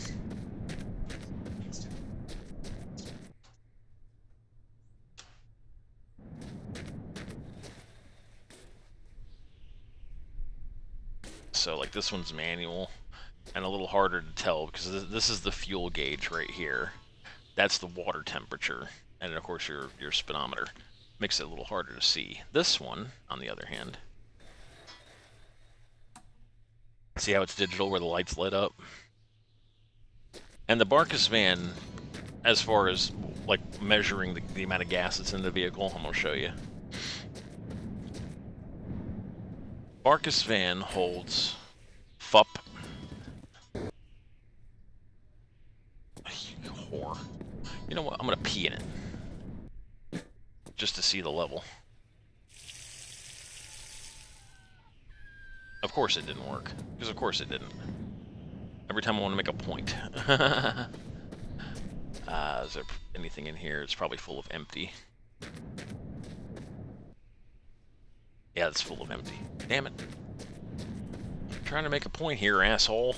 Speaker 1: So, like, this one's manual and a little harder to tell because this is the fuel gauge right here. That's the water temperature, and of course your speedometer. Makes it a little harder to see. This one, on the other hand, see how it's digital where the lights lit up? And the Barcus van, as far as like measuring the amount of gas that's in the vehicle, I'm gonna show you. Barcus van holds FUP. You whore. You know what? I'm gonna pee in it. Just to see the level. Of course it didn't work. Because of course it didn't. Every time I want to make a point. Is there anything in here? It's probably full of empty. Yeah, it's full of empty. Damn it. I'm trying to make a point here, asshole.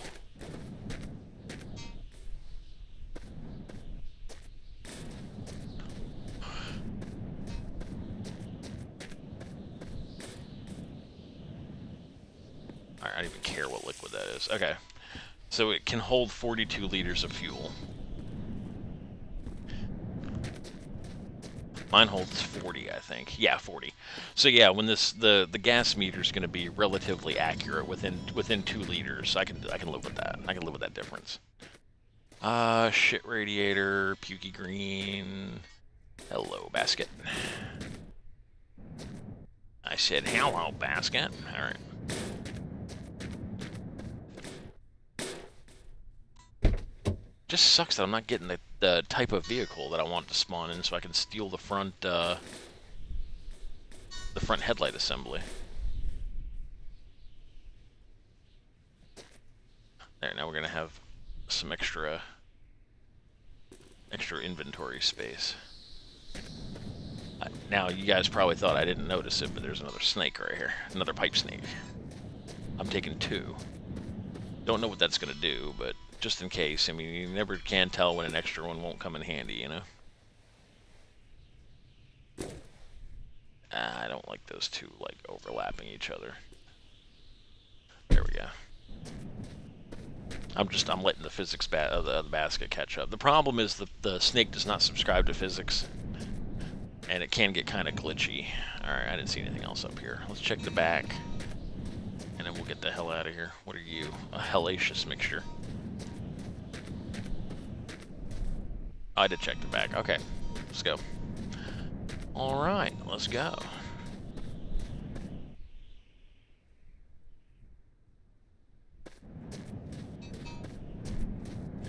Speaker 1: Alright, I don't even care what liquid that is. Okay. So it can hold 42 liters of fuel. Mine holds 40, I think. Yeah, 40. So yeah, when the gas meter is going to be relatively accurate within 2 liters, I can live with that. I can live with that difference. Shit radiator, pukey green. Hello, basket. I said hello, basket. All right. Just sucks that I'm not getting the type of vehicle that I want to spawn in, so I can steal the front headlight assembly. There, now we're gonna have some extra inventory space. Now, you guys probably thought I didn't notice it, but there's another snake right here. Another pipe snake. I'm taking 2. Don't know what that's going to do, but just in case. I mean, you never can tell when an extra one won't come in handy, you know? I don't like those two, like, overlapping each other. There we go. I'm letting the physics the basket catch up. The problem is the snake does not subscribe to physics, and it can get kind of glitchy. Alright, I didn't see anything else up here. Let's check the back, and then we'll get the hell out of here. What are you? A hellacious mixture. Oh, I did check the back. Okay, let's go. Alright, let's go.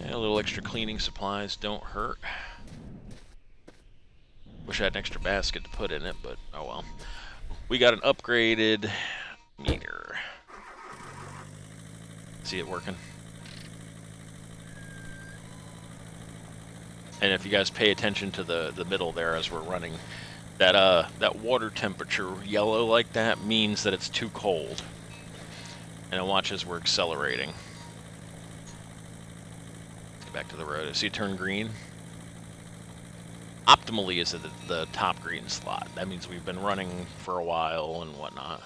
Speaker 1: Yeah, a little extra cleaning supplies don't hurt. Wish I had an extra basket to put in it, but oh well. We got an upgraded meter. See it working? And if you guys pay attention to the middle there as we're running, that water temperature yellow like that means that it's too cold. And watch as we're accelerating. Get back to the road. See it turn green? Optimally is at the top green slot. That means we've been running for a while and whatnot.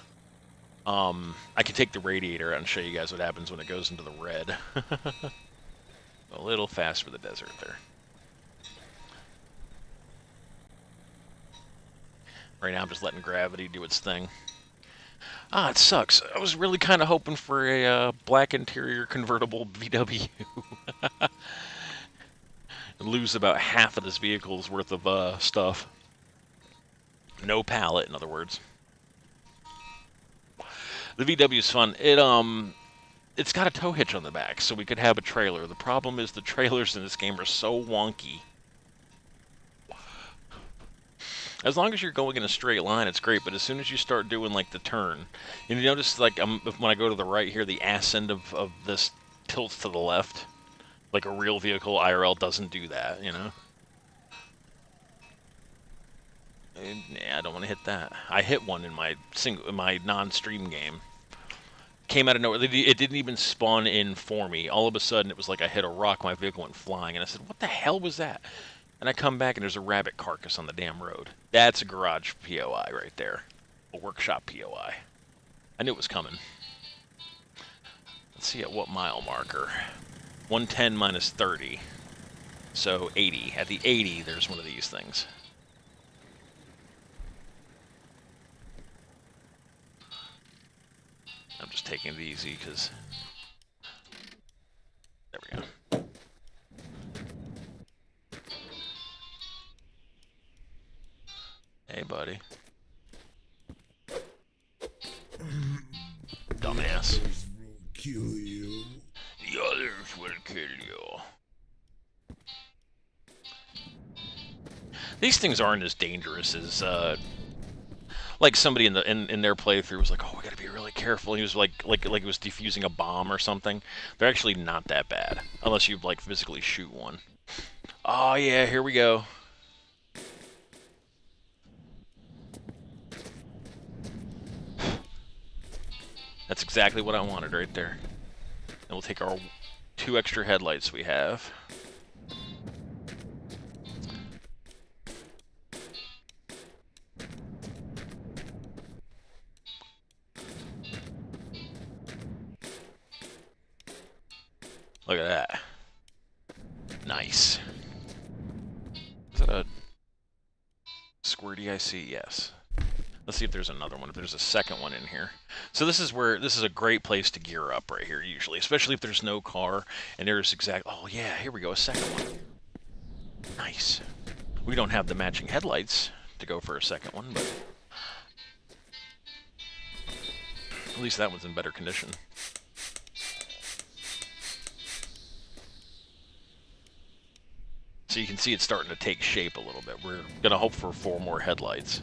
Speaker 1: I can take the radiator out and show you guys what happens when it goes into the red. A little fast for the desert there. Right now I'm just letting gravity do its thing. Ah, it sucks. I was really kind of hoping for a black interior convertible VW. Lose about half of this vehicle's worth of stuff. No pallet, in other words. The VW's fun. It's got a tow hitch on the back, so we could have a trailer. The problem is the trailers in this game are so wonky. As long as you're going in a straight line, it's great, but as soon as you start doing, like, the turn, and you notice, like, when I go to the right here, the ass end of this tilts to the left. Like a real vehicle, IRL doesn't do that, you know? And, yeah, I don't want to hit that. I hit one in my non-stream game. Came out of nowhere. It didn't even spawn in for me. All of a sudden, it was like I hit a rock, my vehicle went flying, and I said, what the hell was that? And I come back, and there's a rabbit carcass on the damn road. That's a garage POI right there. A workshop POI. I knew it was coming. Let's see at what mile marker. 110 minus 30. So 80. At the 80, there's one of these things. I'm just taking it easy because... There we go. Hey, buddy. Dumbass.
Speaker 2: Kill you.
Speaker 1: The others will kill you. These things aren't as dangerous as, like somebody in their playthrough was like, oh, we gotta be really careful. He was like it was defusing a bomb or something. They're actually not that bad, unless you, like, physically shoot one. Oh, yeah, here we go. That's exactly what I wanted right there. And we'll take our 2 extra headlights we have. Look at that. Nice. Is that a squirty I see? Yes. Let's see if there's another one, if there's a second one in here. So this is a great place to gear up right here, usually, especially if there's no car, and there's oh yeah, here we go, a second one. Nice. We don't have the matching headlights to go for a second one, but at least that one's in better condition. So you can see it's starting to take shape a little bit. We're gonna hope for 4 more headlights.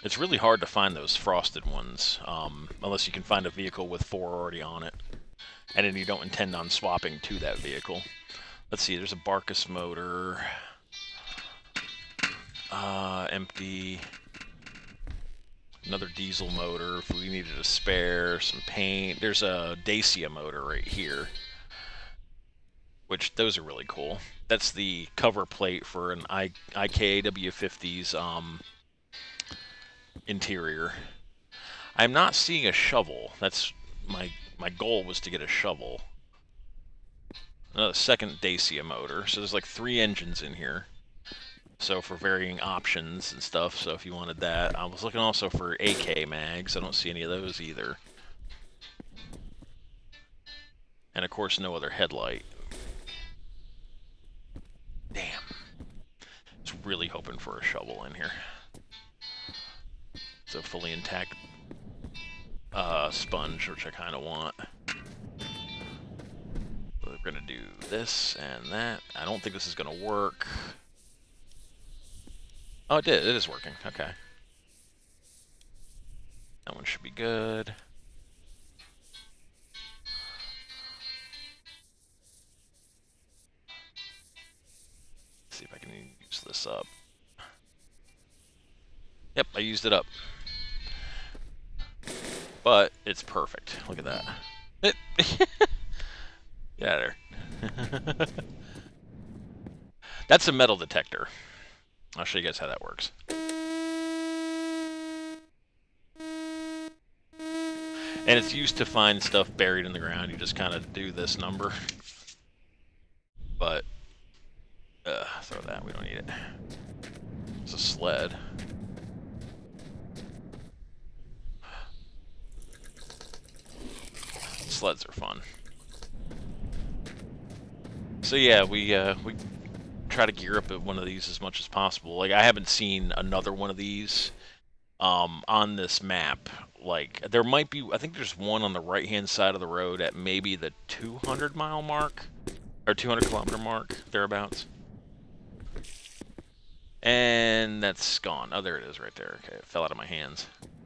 Speaker 1: It's really hard to find those frosted ones, unless you can find a vehicle with 4 already on it. And then you don't intend on swapping to that vehicle. Let's see, there's a Barkus motor. Empty. Another diesel motor if we needed a spare. Some paint. There's a Dacia motor right here, which those are really cool. That's the cover plate for an IKAW50's interior. I'm not seeing a shovel. That's my goal was to get a shovel. Another second Dacia motor. So there's like 3 engines in here. So for varying options and stuff. So if you wanted that, I was looking also for AK mags. I don't see any of those either. And of course, no other headlight. Damn. I was really hoping for a shovel in here. It's a fully intact sponge, which I kind of want. We're going to do this and that. I don't think this is going to work. Oh, it did. It is working. Okay. That one should be good. Let's see if I can use this up. Yep, I used it up. But it's perfect. Look at that. Get out of there. That's a metal detector. I'll show you guys how that works. And it's used to find stuff buried in the ground. You just kind of do this number. But, throw that. We don't need it. It's a sled. Sleds are fun. So yeah, we try to gear up at one of these as much as possible. Like, I haven't seen another one of these on this map. Like, there might be, I think there's one on the right-hand side of the road at maybe the 200-mile mark, or 200-kilometer mark, thereabouts. And that's gone. Oh, there it is right there. Okay, it fell out of my hands.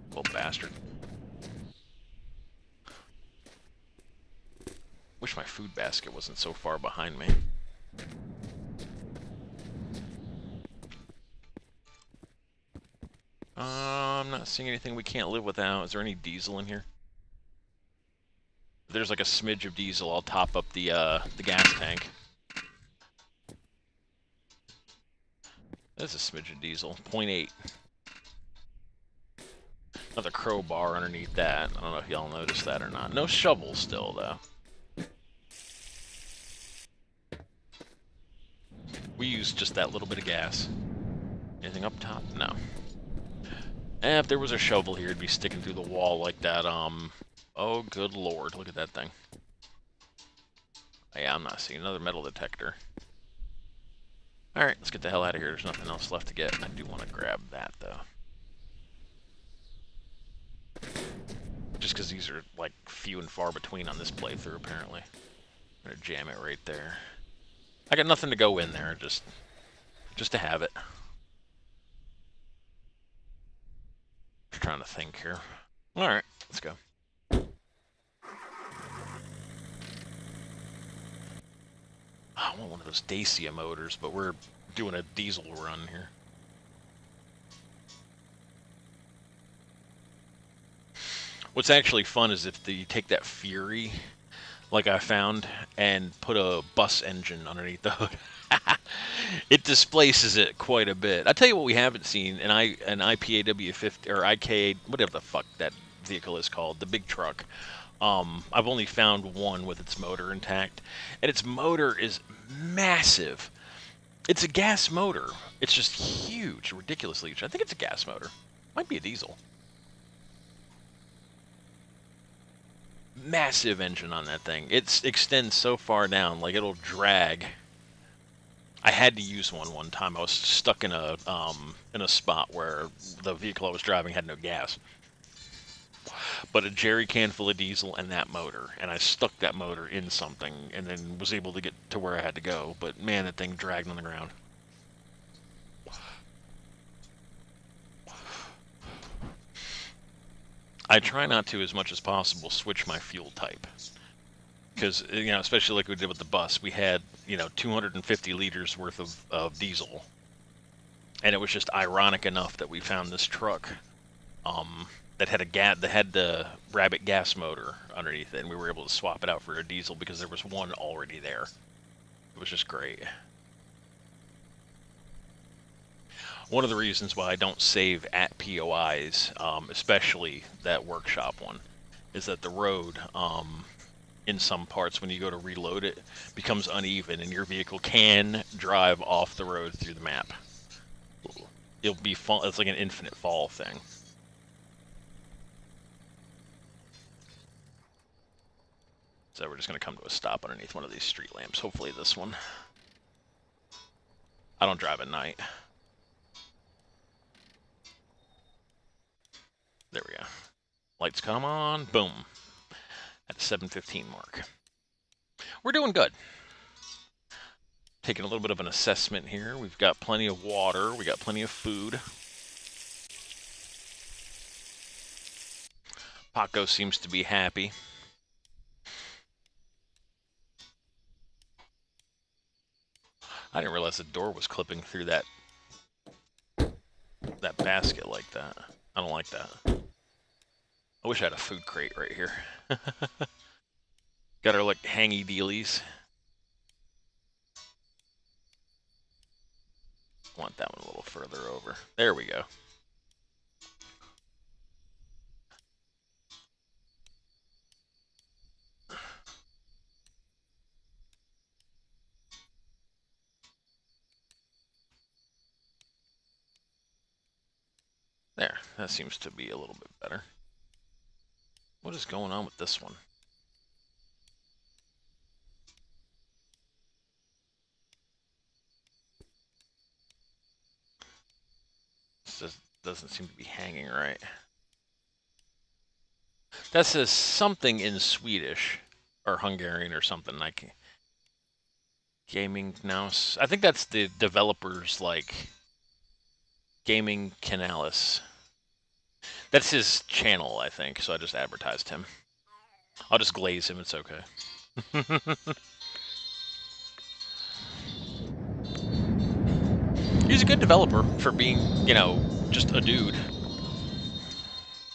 Speaker 1: Little bastard. Wish my food basket wasn't so far behind me. I'm not seeing anything we can't live without. Is there any diesel in here? If there's like a smidge of diesel, I'll top up the gas tank. There's a smidge of diesel. 0.8. Another crowbar underneath that. I don't know if y'all noticed that or not. No shovel still, though. We use just that little bit of gas. Anything up top? No. And if there was a shovel here, it'd be sticking through the wall like that, Oh, good lord. Look at that thing. Oh, yeah, I'm not seeing another metal detector. Alright, let's get the hell out of here. There's nothing else left to get. I do want to grab that, though. Just because these are, like, few and far between on this playthrough, apparently. I'm going to jam it right there. I got nothing to go in there, just to have it. Just trying to think here. Alright, let's go. I want one of those Dacia motors, but we're doing a diesel run here. What's actually fun is if you take that Fury, like I found, and put a bus engine underneath the hood. It displaces it quite a bit. I'll tell you what we haven't seen, an IPAW50, or IK, whatever the fuck that vehicle is called, the big truck. I've only found one with its motor intact, and its motor is massive. It's a gas motor. It's just huge, ridiculously huge. I think it's a gas motor. Might be a diesel. Massive engine on that thing. It extends so far down, like it'll drag. I had to use one time. I was stuck in a spot where the vehicle I was driving had no gas. But a jerry can full of diesel and that motor, and I stuck that motor in something and then was able to get to where I had to go. But man, that thing dragged on the ground. I try not to, as much as possible, switch my fuel type. Because, especially like we did with the bus, we had, 250 liters worth of diesel. and it was just ironic enough that we found this truck that had that had the Rabbit gas motor underneath it, and we were able to swap it out for a diesel because there was one already there. It was just great. One of the reasons why I don't save at POIs, especially that workshop one, is that the road, in some parts, when you go to reload it, becomes uneven, and your vehicle can drive off the road through the map. It'll be fall. It's like an infinite fall thing. So we're just gonna come to a stop underneath one of these street lamps. Hopefully this one. I don't drive at night. There we go. Lights come on. Boom. At the 7:15 mark. We're doing good. Taking a little bit of an assessment here. We've got plenty of water. We got plenty of food. Paco seems to be happy. I didn't realize the door was clipping through that basket like that. I don't like that. I wish I had a food crate right here. Got our like hangy dealies. Want that one a little further over. There we go. There, that seems to be a little bit better. What is going on with this one? This just doesn't seem to be hanging right. That says something in Swedish or Hungarian or something. Like gaming now. I think that's the developers like Gaming Canalis. That's his channel, I think. So I just advertised him. I'll just glaze him. It's okay. He's a good developer for being, you know, just a dude.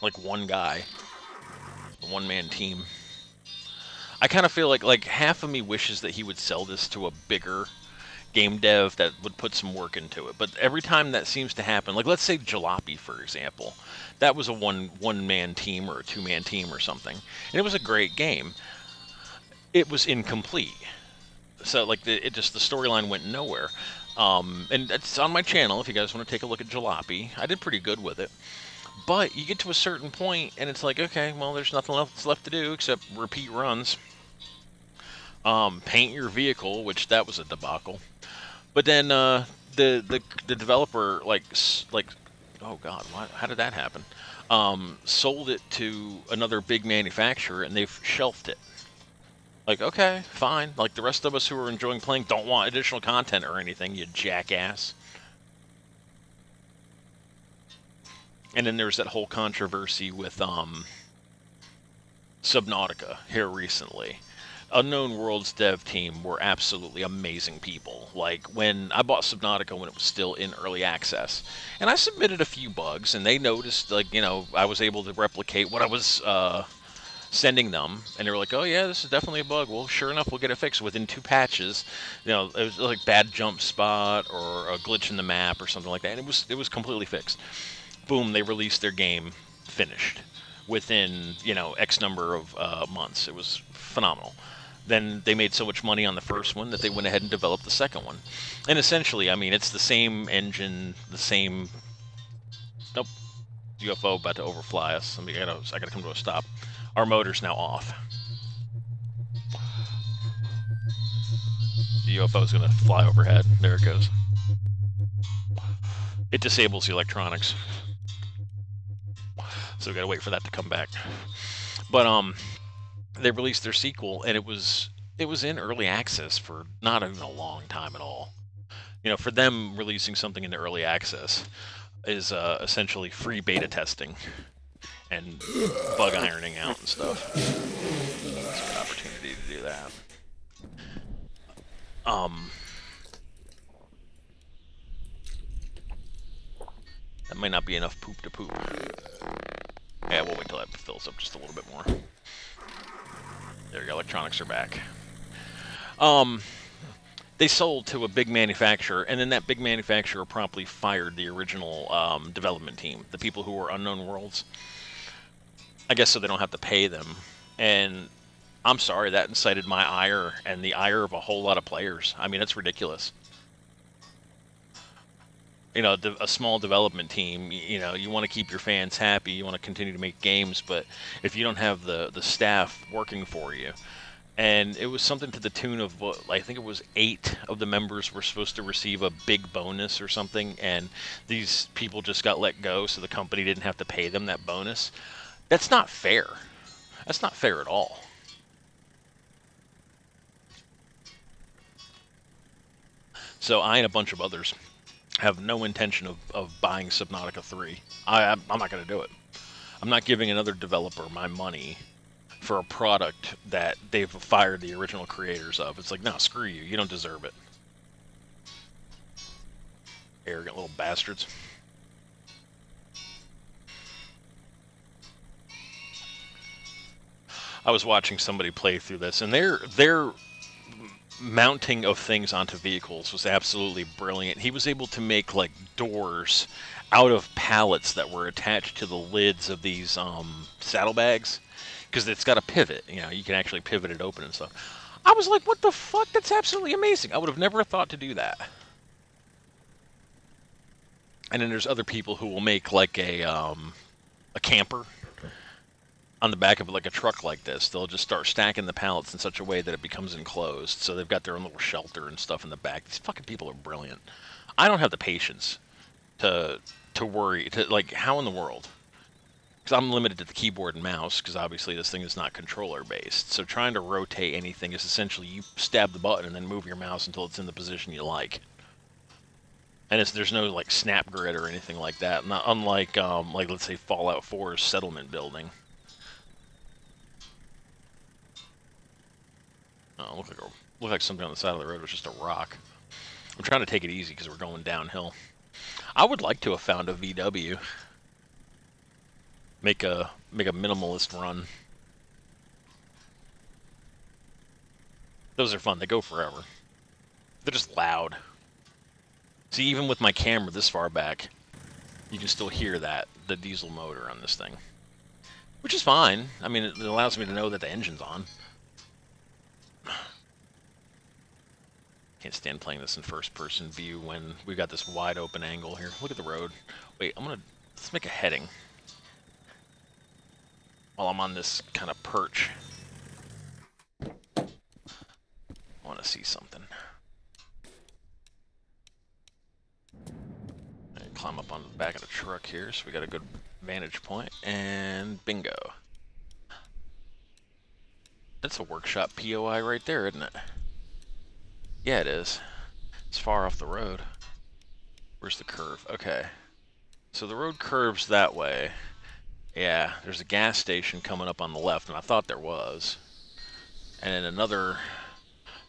Speaker 1: Like one guy. A one-man team. I kind of feel like half of me wishes that he would sell this to a bigger game dev that would put some work into it. But every time that seems to happen, like let's say Jalopy, for example, that was a one-man team or a two-man team or something. And it was a great game. It was incomplete. So like the storyline went nowhere. And it's on my channel if you guys want to take a look at Jalopy. I did pretty good with it. But you get to a certain point, and it's like, okay, well, there's nothing else left to do except repeat runs. Paint your vehicle, which that was a debacle. But then the developer oh god, how did that happen? Sold it to another big manufacturer, and they've shelved it. Like, okay, fine. Like the rest of us who are enjoying playing don't want additional content or anything, you jackass. And then there's that whole controversy with Subnautica here recently. Unknown Worlds dev team were absolutely amazing people. Like when I bought Subnautica when it was still in early access, and I submitted a few bugs, and they noticed, like, you know, I was able to replicate what I was sending them, and they were like, "Oh yeah, this is definitely a bug." Well, sure enough, we'll get it fixed within 2 patches. You know, it was like bad jump spot or a glitch in the map or something like that, and it was completely fixed. Boom, they released their game finished within, you know, X number of months. It was phenomenal. Then they made so much money on the first one that they went ahead and developed the second one. And essentially, I mean, it's the same engine, the same. Nope, UFO about to overfly us. I gotta come to a stop. Our motor's now off. The UFO's gonna fly overhead. There it goes. It disables the electronics. So we gotta wait for that to come back. But they released their sequel, and it was in early access for not even a long time at all. You know, for them releasing something into early access is essentially free beta testing and bug ironing out and stuff. It's a good opportunity to do that. Um, May not be enough poop to poop. Yeah, we'll wait till that fills up just a little bit more. There we go. Electronics are back. Um, they sold to a big manufacturer, and then that big manufacturer promptly fired the original development team, the people who were Unknown Worlds. I guess so they don't have to pay them. And I'm sorry, that incited my ire and the ire of a whole lot of players. I mean, it's ridiculous. You know, a small development team, you know, you want to keep your fans happy, you want to continue to make games, but if you don't have the staff working for you, and it was something to the tune of what I think it was 8 of the members were supposed to receive a big bonus or something, and these people just got let go, so the company didn't have to pay them that bonus. That's not fair. That's not fair at all. So I and a bunch of others have no intention of buying Subnautica 3. I'm not going to do it. I'm not giving another developer my money for a product that they've fired the original creators of. It's like, no, screw you. You don't deserve it. Arrogant little bastards. I was watching somebody play through this, and their mounting of things onto vehicles was absolutely brilliant. He was able to make like doors out of pallets that were attached to the lids of these saddlebags because it's got a pivot. You know, you can actually pivot it open and stuff. I was like, what the fuck? That's absolutely amazing. I would have never thought to do that. And then there's other people who will make like a camper on the back of like a truck like this. They'll just start stacking the pallets in such a way that it becomes enclosed. So they've got their own little shelter and stuff in the back. These fucking people are brilliant. I don't have the patience to worry. To like, how in the world? Because I'm limited to the keyboard and mouse. Because obviously this thing is not controller based. So trying to rotate anything is essentially you stab the button and then move your mouse until it's in the position you like. And there's no like snap grid or anything like that. Not unlike like let's say Fallout 4's settlement building. Oh, look like something on the side of the road was just a rock. I'm trying to take it easy because we're going downhill. I would like to have found a VW. Make a minimalist run. Those are fun. They go forever. They're just loud. See, even with my camera this far back, you can still hear the diesel motor on this thing. Which is fine. I mean, it allows me to know that the engine's on. Can't stand playing this in first-person view when we've got this wide open angle here. Look at the road. Wait, let's make a heading while I'm on this kind of perch. I want to see something. And climb up on the back of the truck here, so we got a good vantage point, and bingo. That's a workshop POI right there, isn't it? Yeah, it is. It's far off the road. Where's the curve? Okay. So the road curves that way. Yeah, there's a gas station coming up on the left, and I thought there was. And then another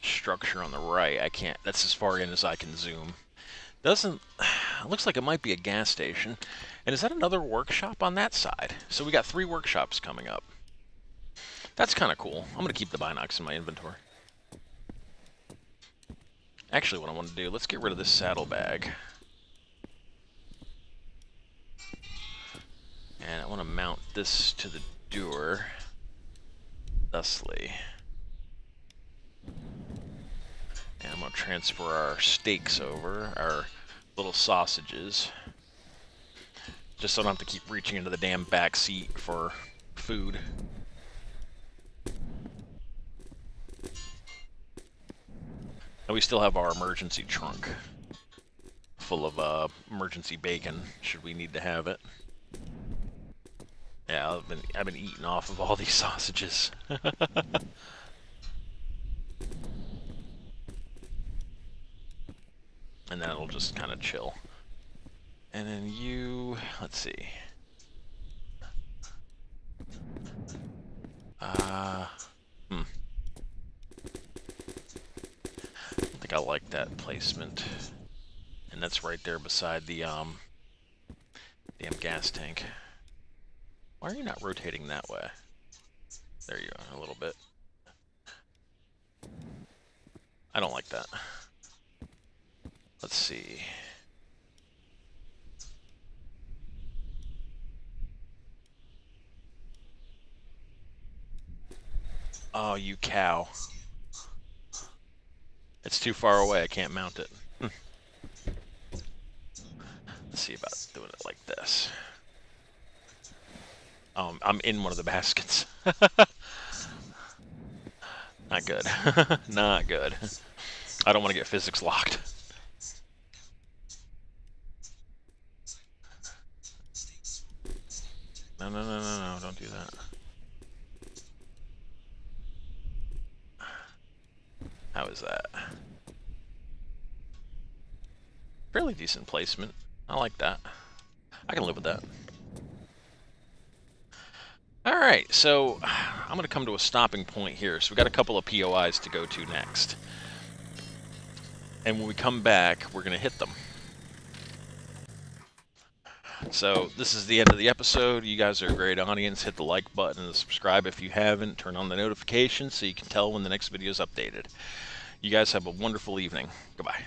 Speaker 1: structure on the right. I can't, that's as far in as I can zoom. Doesn't, it looks like it might be a gas station. And is that another workshop on that side? So we got 3 workshops coming up. That's kind of cool. I'm going to keep the binocs in my inventory. Actually, what I want to do, let's get rid of this saddlebag. And I want to mount this to the door, thusly. And I'm going to transfer our steaks over, our little sausages. Just so I don't have to keep reaching into the damn back seat for food. And we still have our emergency trunk full of emergency bacon, should we need to have it. Yeah, I've been eating off of all these sausages. And then it'll just kind of chill. And then you, let's see. I don't think I like that placement. And that's right there beside the Damn gas tank. Why are you not rotating that way? There you are, a little bit. I don't like that. Let's see. Oh, you cow. It's too far away. I can't mount it. Let's see about doing it like this. I'm in one of the baskets. Not good. Not good. I don't want to get physics locked. No, no, no, no, no. Don't do that. How is that? Fairly decent placement. I like that. I can live with that. All right, so I'm going to come to a stopping point here. So we got a couple of POIs to go to next. And when we come back, we're going to hit them. So this is the end of the episode. You guys are a great audience. Hit the like button and subscribe if you haven't. Turn on the notifications so you can tell when the next video is updated. You guys have a wonderful evening. Goodbye.